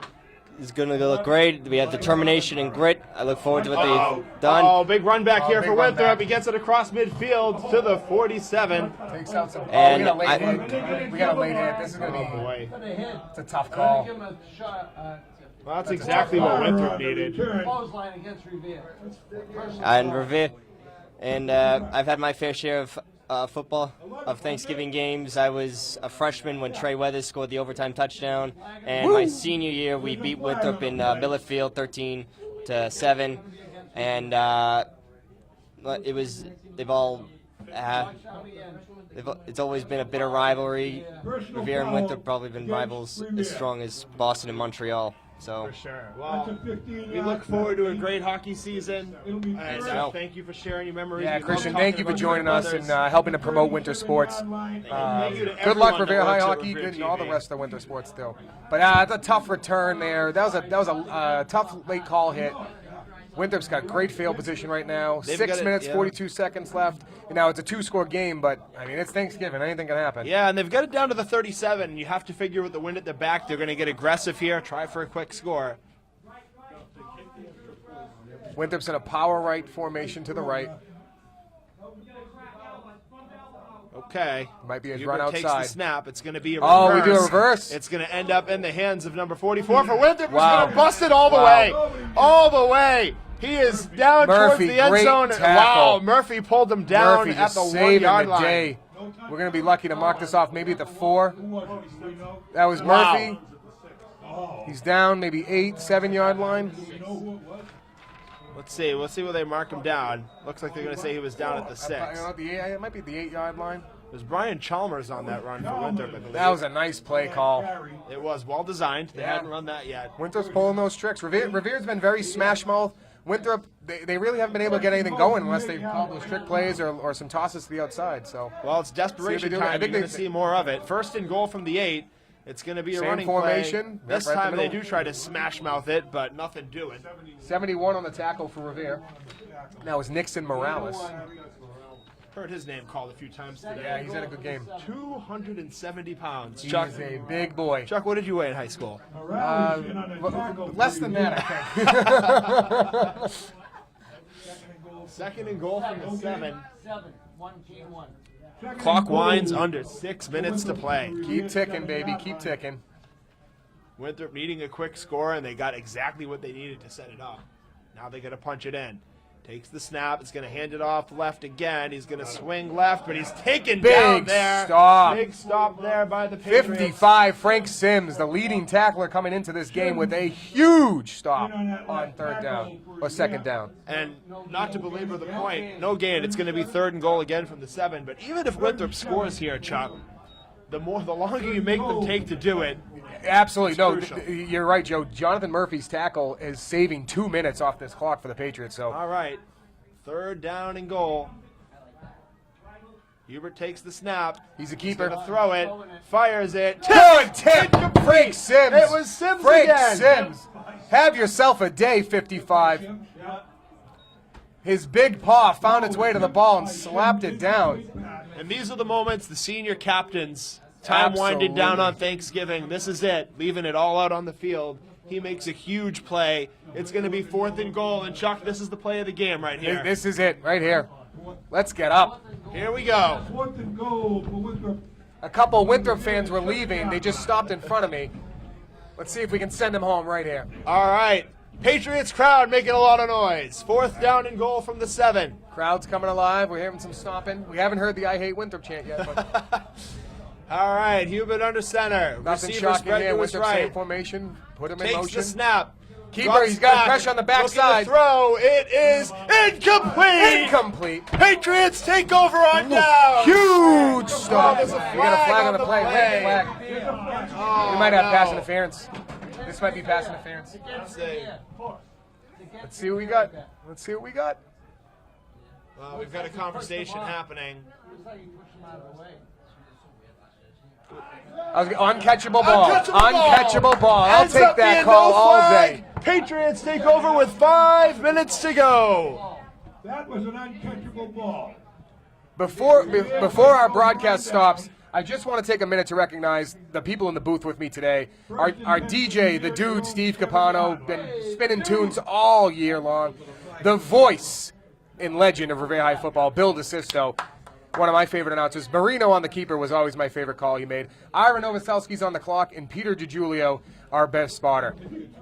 is going to look great. We have determination and grit. I look forward to what they've done. Oh, big run back here big for run Winthrop. back. He gets it across midfield to the 47. Takes out some. And we got a late hit. We got a late hit. This is going to be. Boy. It's a tough call. Give him a shot. Well, that's exactly what Winthrop needed. Clothesline against Revere. And Revere. And I've had my fair share of football, of Thanksgiving games. I was a freshman when Trey Weathers scored the overtime touchdown. And my senior year, we beat Winthrop in Millett Field 13-7. And it's always been a bitter rivalry. Revere and Winthrop probably been rivals as strong as Boston and Montreal. So For sure. Well, we look forward to a great hockey season. And thank you for sharing your memories. Yeah, We Christian, love thank you for talking joining about us your and brothers. helping to promote winter sports. Thank you to Good luck, everyone Revere that High works at Hockey, Revere and all the TV. rest of winter sports still. But it's a tough return there. That was a tough late call hit. Winthrop's got great field position right now. They've 6 got it, minutes, yeah. 42 seconds left. And now it's a 2-score game, but I mean it's Thanksgiving. Anything can happen. Yeah, and they've got it down to the 37. You have to figure with the wind at the back, they're going to get aggressive here, try for a quick score. Winthrop's in a power right formation to the right. Okay. Might be a Hubert run takes outside. the snap. It's going to be a Oh, reverse. we do a reverse. It's going to end up in the hands of number 44 for Winthrop. Wow. He's going to bust it all the Wow. way. All the way. He is down Murphy, towards the end great zone. tackle. Wow, Murphy pulled him down Murphy at just the 1 saving yard the line. day. We're going to be lucky to mark this off maybe at the 4. That was Wow. Murphy. He's down maybe 8, 7 yard line. Let's see. We'll see where they mark him down. Looks like they're going to say he was down at the 6. It might be the 8 yard line. It was Brian Chalmers on that run for Winthrop, I believe. That was a nice play call. It was well designed. They Yeah. hadn't run that yet. Winthrop's pulling those tricks. Revere's been very smash mouth. Winthrop, they really haven't been able to get anything going unless they've called those trick plays or some tosses to the outside. So Well, it's desperation do. I time. think You're going they- to see more of it. First and goal from the 8. It's going to be a Same running formation. play. This Yep, right time in the they middle. do try to smash mouth it, but nothing doing. 71 on the tackle for Revere. Now it's Nixon Morales. Heard his name called a few times today. Yeah, he's had a good game. 270 pounds. He's Chuck, a big boy. Chuck, what did you weigh in high school? Less than that, I think. Second and goal from the 7. 1 team 1. Clock winds under 6 minutes to play. Keep ticking, baby. Keep ticking. Winthrop needing a quick score, and they got exactly what they needed to set it up. Now they got to punch it in. Takes the snap. It's going to hand it off left again. He's going to swing left, but he's taken down Big there. stop. Big stop there by the Patriots. 55, Frank Sims, the leading tackler coming into this game with a huge stop on third down or second down. And not to belabor the point, no gain. It's going to be 3rd and goal again from the 7. But even if Winthrop scores here, Chuck, the longer you make them take to do it, Absolutely. No, crucial. you're right, Joe. Jonathan Murphy's tackle is saving 2 minutes off this clock for the Patriots. So all right, 3rd down and goal. Hubert takes the snap. he's a He's keeper. going to throw it, fires it. Good tip. Frank Sims. It was Sims Frank again. Sims. Have yourself a day, 55. His big paw found its way to the ball and slapped it down. And these are the moments the senior captains, time winding down Absolutely. on Thanksgiving. This is it, leaving it all out on the field. He makes a huge play. It's going to be 4th and goal. And Chuck, this is the play of the game right here. This is it right here. Let's get up. Here we go. 4th and goal for Winthrop. A couple Winthrop fans were leaving. They just stopped in front of me. Let's see if we can send them home right here. All right. Patriots crowd making a lot of noise. 4th down and goal from the 7. Crowd's coming alive. We're hearing some stomping. We haven't heard the I Hate Winthrop chant yet, but All right, Hubert under center. nothing Receiver shocking spread here. to his Winthrop same right. formation. Put him in Takes motion. the snap. Keeper, Drops he's got back. pressure on the Looking to backside. throw. It is incomplete. Incomplete. Patriots take over on down. Huge stop. there's a We got a flag on the play. play. Red flag. Oh, We might have no. pass interference. This might be pass interference. Let's see. Let's see what we got. Let's see what we got. Well, we've got a conversation happening. Uncatchable ball. Uncatchable ball. I'll Ends take up that being call no all flag. day. Patriots take over with 5 minutes to go. That was an uncatchable ball. Before our broadcast stops, I just want to take a minute to recognize the people in the booth with me today. Our DJ, the dude, Steve Capano, been spinning tunes all year long. The voice and legend of Revere High football, Bill DeSisto, one of my favorite announcers. Marino on the keeper was always my favorite call he made. Ira Novoselsky's on the clock, and Peter DiGiulio, our best spotter.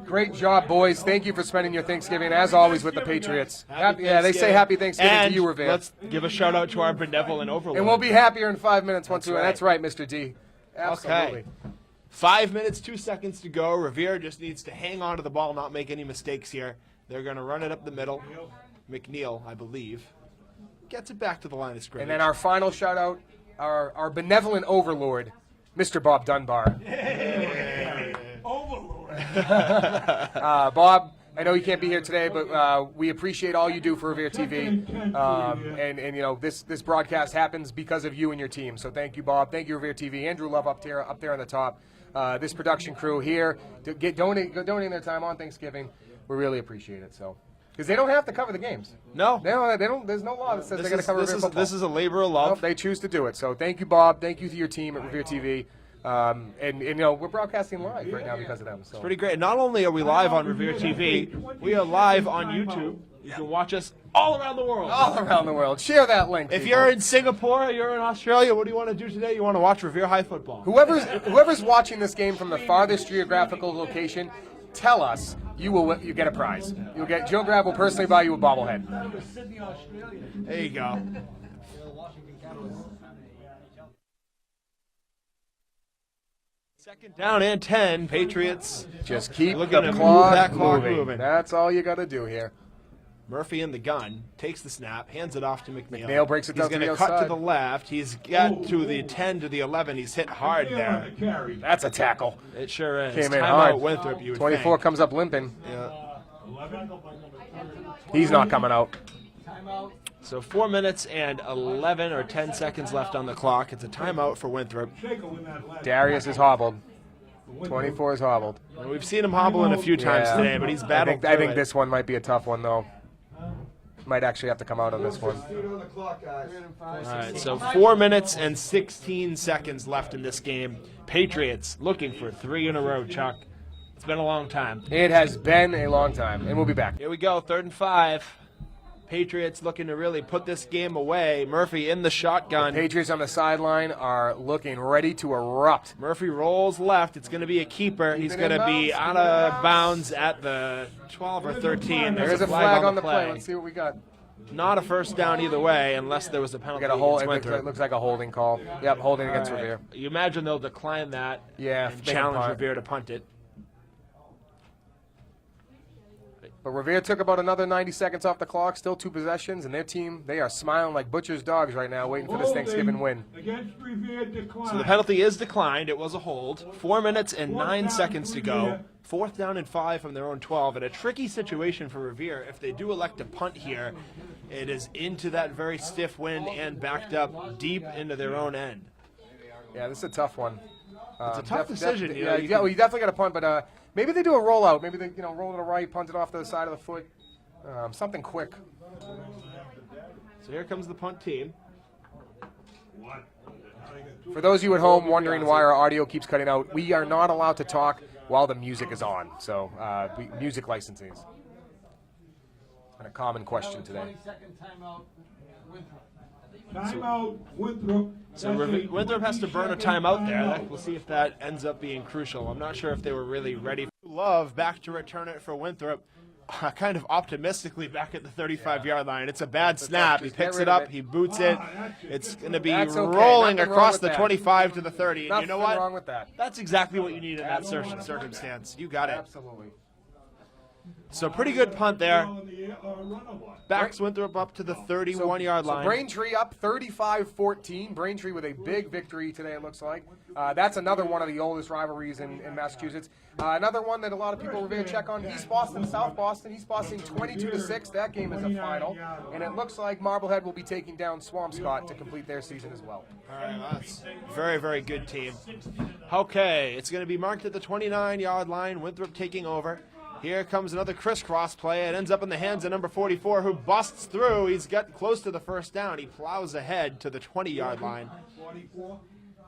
Great job, boys. Thank you for spending your Thanksgiving, as always, with the Patriots. Yeah, they say happy Thanksgiving and to you, Revere. Let's give a shout out to our benevolent overlord. And we'll be happier in 5 minutes once we win. right. That's right, Mr. D. Absolutely. Okay. 5 minutes, 2 seconds to go. Revere just needs to hang on to the ball, not make any mistakes here. They're going to run it up the middle. McNeil, I believe, gets it back to the line of scrimmage. And then our final shout out, our benevolent overlord, Mr. Bob Dunbar. Bob, I know you can't be here today, but we appreciate all you do for Revere TV. And you know, this broadcast happens because of you and your team. So thank you, Bob. Thank you, Revere TV. Andrew Love up there on the top. This production crew here to donating their time on Thanksgiving. We really appreciate it. So. Because they don't have to cover the games. No. They don't. There's no law that says they got to cover Revere football. This is a labor of love. Nope, they choose to do it. So thank you, Bob. Thank you to your team at Revere TV. And you know, we're broadcasting live right now because of them. So. It's pretty great. Not only are we live on Revere TV, we are live on YouTube. You can watch us all around the world. All around the world. Share that link. If people. you're in Singapore, you're in Australia, what do you want to do today? You want to watch Revere High football. Whoever's watching this game from the farthest geographical location, tell us. You get a prize. You'll get Joe Grav will personally buy you a bobblehead. There you go. Second down and 10. Patriots Just keep looking the to clock move that clock moving. That's all you got to do here. Murphy in the gun, takes the snap, hands it off to McNeil. McNeil breaks it down to the He's going to cut outside. to the left. He's got to the 10 to the 11. He's hit hard there. That's a tackle. It sure is. Came in Timeout hard. Winthrop, you would 24 think. comes up limping. Yeah. He's not coming out. So 4 minutes and 11 or 10 seconds left on the clock. It's a timeout for Winthrop. Darius is hobbled. 24 is hobbled. And we've seen him hobbling a few times today, but he's battled I think through it. this one might be a tough one, though. Might actually have to come out on this one. All right, so 4 minutes and 16 seconds left in this game. Patriots looking for 3 in a row, Chuck. It's been a long time. It has been a long time, and we'll be back. Here we go, 3rd and 5. Patriots looking to really put this game away. Murphy in the shotgun. Patriots on the sideline are looking ready to erupt. Murphy rolls left. It's going to be a keeper. He's going to be out of bounds at the 12 or 13. There's a flag on the play. Let's see what we got. Not a first down either way, unless there was a penalty. Got a hold. against It Winthrop. looks like a holding call. Yep, holding against Revere. You imagine they'll decline that Yeah, and make a challenge punt. Revere to punt it. But Revere took about another 90 seconds off the clock, still 2 possessions, and their team, they are smiling like butcher's dogs right now, waiting for this Thanksgiving win. Against Revere decline. So the penalty is declined. It was a hold. 4 minutes and 9 seconds to go. 4th down and 5 from their own 12. And a tricky situation for Revere. If they do elect to punt here, it is into that very stiff wind and backed up deep into their own end. Yeah, this is a tough one. It's a tough decision. You definitely got to punt, but maybe they do a rollout. Maybe they roll to the right, punt it off to the side of the foot. Something quick. So here comes the punt team. For those of you at home wondering why our audio keeps cutting out, we are not allowed to talk while the music is on. So music licensing is a common question today. Timeout, Winthrop. So Winthrop has to burn a timeout there. We'll see if that ends up being crucial. I'm not sure if they were really ready. Love back to return it for Winthrop. Kind of optimistically back at the 35-yard line. It's a bad snap. He picks it up. He boots it. It's going to be rolling Nothing across wrong the with 25 to the 30. And Nothing you know what? wrong with that. That's exactly what you need in that circumstance. You got it. Absolutely. So pretty good punt there. Backs Winthrop up to the 31-yard line. So Braintree up 35-14. Braintree with a big victory today, it looks like. That's another one of the oldest rivalries in Massachusetts. Another one that a lot of people were going to check on, East Boston, South Boston. East Boston 22-6. That game is a final. And it looks like Marblehead will be taking down Swampscott to complete their season as well. All right, that's very, very good team. Okay, it's going to be marked at the 29-yard line. Winthrop taking over. Here comes another crisscross play. It ends up in the hands of number 44, who busts through. He's got close to the first down. He plows ahead to the 20-yard line.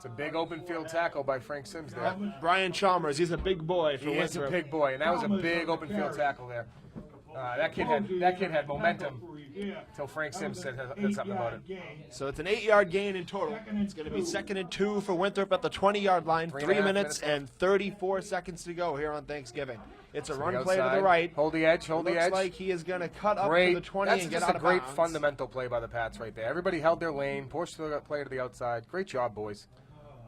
It's a big open field tackle by Frank Sims there. Brian Chalmers, he's a big boy for He is a Winthrop. big boy, and that was a big open field tackle there. That kid had momentum until Frank Sims said something about it. So it's an 8-yard gain in total. It's going to be 2nd and 2 for Winthrop at the 20-yard line. 3 minutes and 34 seconds to go here on Thanksgiving. It's a run play to the right. Hold the edge, hold the edge. Looks like he is going to cut up Great. to the 20 That's and get just out a of great bounds. fundamental play by the Pats right there. Everybody held their lane, pushed the play to the outside. Great job, boys.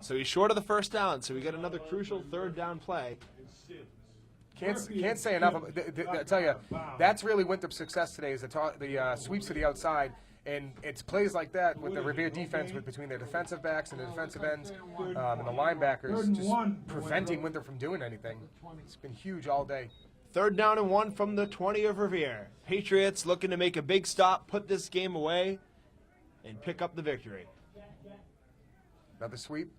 So he's short of the first down, so we get another crucial 3rd down play. Can't say enough. I tell you, that's really Winthrop's success today is the sweeps to the outside. And it's plays like that with the Revere defense, between their defensive backs and the defensive ends and the linebackers, just preventing Winthrop from doing anything. It's been huge all day. 3rd down and 1 from the 20 of Revere. Patriots looking to make a big stop, put this game away, and pick up the victory. Another sweep.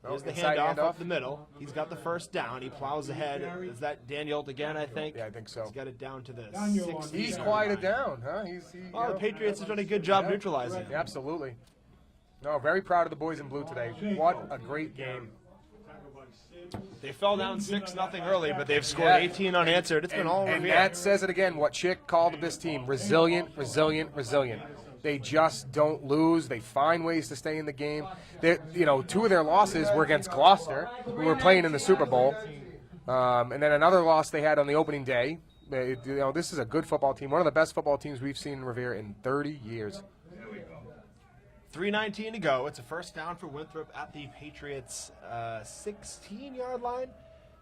Here's the Inside handoff up the middle. He's got the first down. He plows ahead. Is that Daniel again, I think? Yeah, I think so. He's got it down to the 60. He's quieted down, huh? The Patriots have done a good job neutralizing. Absolutely. No, very proud of the boys in blue today. What a great game. They fell down 6-0 early, but they've scored 18 unanswered. It's been all And Revere. that says it again, what Chick called this team, resilient, resilient, resilient. They just don't lose. They find ways to stay in the game. 2 of their losses were against Gloucester, who were playing in the Super Bowl. And then another loss they had on the opening day. This is a good football team, one of the best football teams we've seen in Revere in 30 years. 3:19 to go. It's a first down for Winthrop at the Patriots' 16-yard line.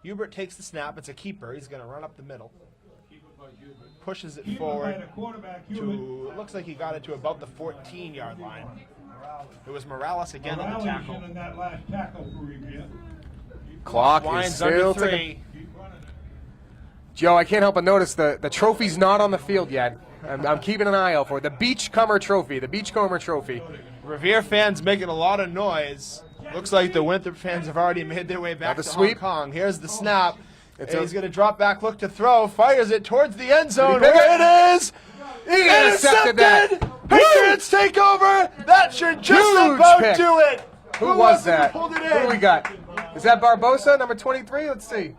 Hubert takes the snap. It's a keeper. He's going to run up the middle. Pushes it forward to, it looks like he got it to about the 14-yard line. It was Morales again on the tackle. Clock is Winds still under 3. ticking. Joe, I can't help but notice the trophy's not on the field yet. I'm keeping an eye out for it. The Beachcomber Trophy. Revere fans making a lot of noise. Looks like the Winthrop fans have already made their way back the to sweep. Hong Kong. Here's the snap. And he's going to drop back, look to throw, fires it towards the end zone. pick There it is! He intercepted that. Patriots take over! That should just Huge about pick. do it! Who was that? Pulled it Who do we in? got? Is that Barbosa, number 23? Let's see.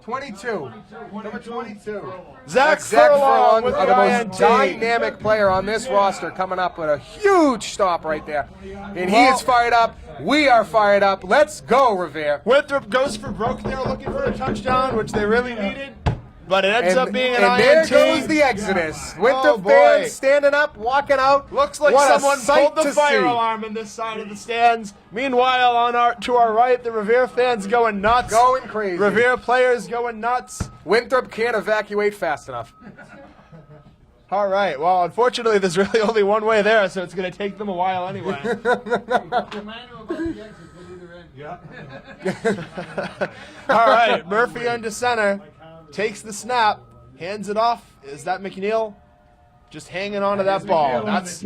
22. Number 22. Zach Zach Furlong Furlong, with the the most INT. dynamic player on this roster, coming up with a huge stop right there. And he is fired up. We are fired up. Let's go, Revere. Winthrop goes for broke there looking for a touchdown, which they really needed. But it ends up being an and there INT. goes the exodus. Winthrop Oh, boy. fans standing up, walking out. Looks like What a someone sight pulled the to fire see. alarm in this side of the stands. Meanwhile, to our right, the Revere fans going nuts. Going crazy. Revere players going nuts. Winthrop can't evacuate fast enough. All right. Well, unfortunately, there's really only one way there, so it's going to take them a while anyway. All right. Murphy under center. Takes the snap. Hands it off. Is that McNeil? Just hanging on to that ball. That's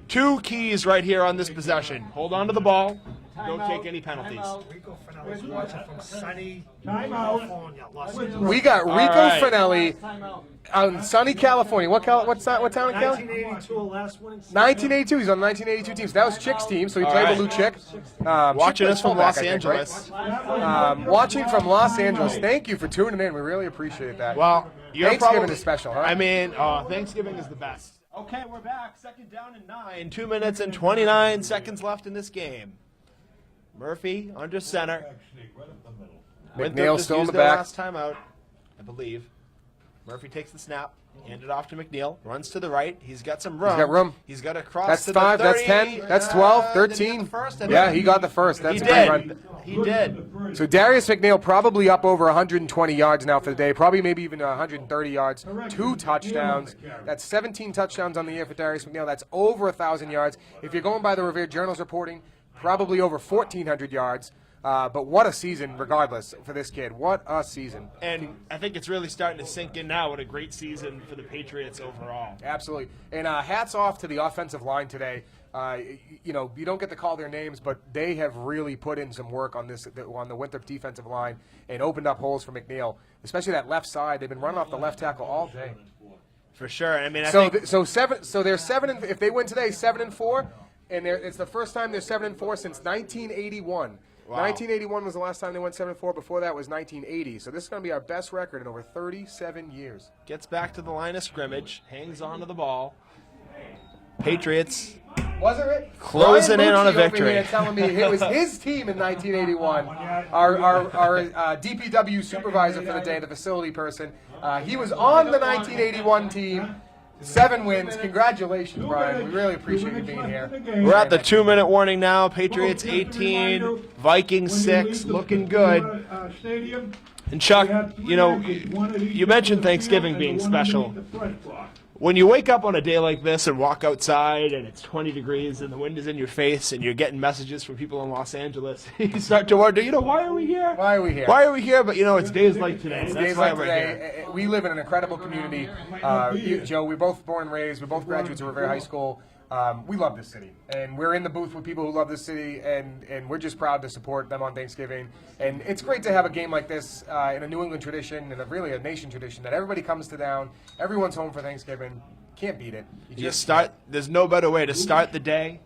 2 keys right here on this possession. Hold on to the ball. Don't take any penalties. Rico Finelli's watching from sunny California, Los Angeles. We got Rico right. Finelli out in sunny California. What town in Cali? 1982, last winning season. 1982. He's on the 1982 team. So that was Chick's team, so he played right. with Lou Chick. Watching Chick us from plays Los fullback, I think, right? Angeles. Watching from Los Angeles. Thank you for tuning in. We really appreciate that. Well, you're Thanksgiving probably, is special, huh? I mean, Thanksgiving is the best. Okay, we're back. 2nd down and 9. 2 minutes and 29 seconds left in this game. Murphy under center. McNeil just still in used the their back. last timeout, I believe. Murphy takes the snap, hand it off to McNeil, runs to the right. He's got some room. He's got room. He's got to cross That's to 5, the 30. that's 10, that's 12, Did he get 13. the first? Yeah, he got the first. That's He a great did. run. He did. So Darius McNeil probably up over 120 yards now for the day, probably maybe even 130 yards, 2 touchdowns. That's 17 touchdowns on the year for Darius McNeil. That's over 1,000 yards. If you're going by the Revere Journal's reporting, probably over 1,400 yards. But what a season, regardless, for this kid. What a season. And I think it's really starting to sink in now. What a great season for the Patriots overall. Absolutely. And hats off to the offensive line today. You don't get to call their names, but they have really put in some work on the Winthrop defensive line and opened up holes for McNeil, especially that left side. They've been running off the left tackle all day. For sure. I mean, So they're 7. If they win today, 7-4. and it's the first time they're 7-4 since 1981. Wow. 1981 was the last time they went 7-4. Before that was 1980. So this is going to be our best record in over 37 years. Gets back to the line of scrimmage, hangs on to the ball. Patriots Wasn't it? closing Brian in on a Mucci over victory. here telling me it was his team in 1981. Our DPW supervisor for the day, the facility person, he was on the 1981 team. 7 wins. Congratulations, Brian. We really appreciate you being here. We're at the 2-minute warning now. Patriots 18, Vikings 6, looking good. And Chuck, you know, you mentioned Thanksgiving being special. When you wake up on a day like this and walk outside and it's 20 degrees and the wind is in your face and you're getting messages from people in Los Angeles, you start to wonder, you know, why are we here? Why are we here? Why are we here? But, you know, it's days like today. It's That's days why like we're today. here. We live in an incredible community. Joe, we're both born and raised. We're both graduates of Revere High School. We love this city, and we're in the booth with people who love this city, and we're just proud to support them on Thanksgiving. And it's great to have a game like this in a New England tradition and really a nation tradition that everybody comes to down. Everyone's home for Thanksgiving. Can't beat it. You start. There's no better way to start the day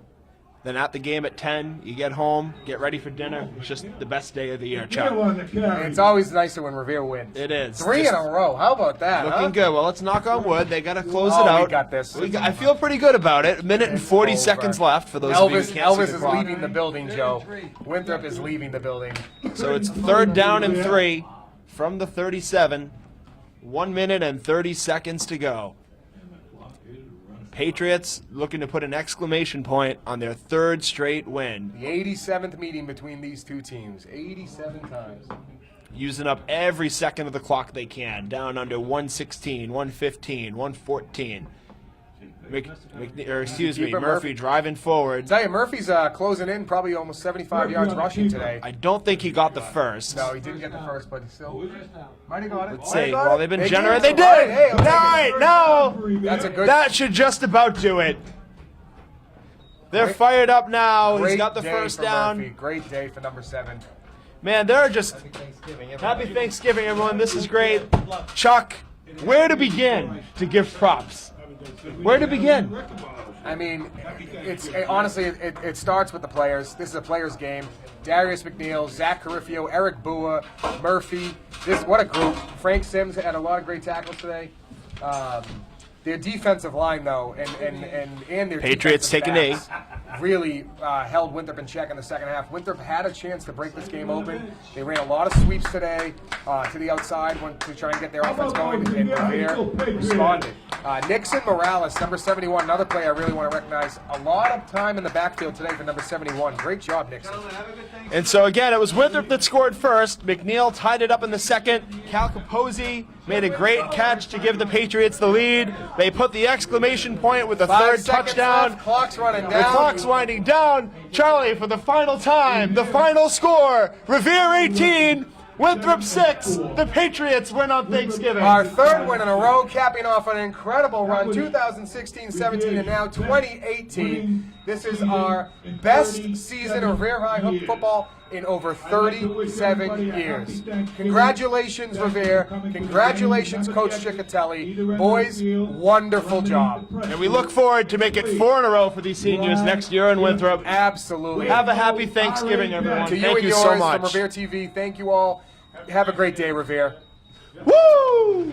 than at the game at 10. You get home, get ready for dinner. It's just the best day of the year, Chuck. It's always nicer when Revere wins. It is. 3 in a row. How about that? Looking good. Well, let's knock on wood. They got to close it Oh, out. we got this. I feel pretty good about it. A minute and 40 over. seconds left for those of you who can't Elvis see the is clock. leaving the building, Joe. Winthrop is leaving the building. So it's 3rd down and 3 from the 37. 1 minute and 30 seconds to go. Patriots looking to put an exclamation point on their 3rd straight win. The 87th meeting between these two teams. 87 times. Using up every second of the clock they can. Down under 116, 115, 114. Keeper Murphy driving forward. Tell you, Murphy's closing in, probably almost 75 yards rushing today. I don't think he got the first. No, he didn't get the first, but he still might have got it. Let's see. Well, they've been generous. They did. Hey, All right, no. That's a good. That should just about do it. They're fired up now. He's Great got the day first for down. Murphy. Great day for number 7. Man, they're just happy Thanksgiving, everyone. This is great. Chuck, where to begin to give props? Where to begin? I mean, honestly, it starts with the players. This is a players' game. Darius McNeil, Zach Carifio, Eric Bua, Murphy. What a group. Frank Sims had a lot of great tackles today. Their defensive line, though, and their Patriots take a knee. Really held Winthrop in check in the second half. Winthrop had a chance to break this game open. They ran a lot of sweeps today to the outside to try and get their offense going, and Revere responded. Nixon Morales, number 71, another player I really want to recognize. A lot of time in the backfield today for number 71. Great job, Nixon. And so, again, it was Winthrop that scored first. McNeil tied it up in the second. Cal Capozzi made a great catch to give the Patriots the lead. They put the exclamation point with the 3rd touchdown. Left, clock's running down. The clock's winding down. Charlie, for the final time, the final score, Revere 18, Winthrop 6. The Patriots win on Thanksgiving. Our 3rd win in a row, capping off an incredible run, 2016-17 and now 2018. This is our best season of Revere High football in over 37 years. Congratulations, Revere. Congratulations, Coach Ciccatelli. Boys, wonderful job. And we look forward to make it 4 in a row for these seniors next year in Winthrop. Absolutely. Have a happy Thanksgiving, everyone. To you Thank and you yours so much. from Revere TV, thank you all. Have a great day, Revere. Woo!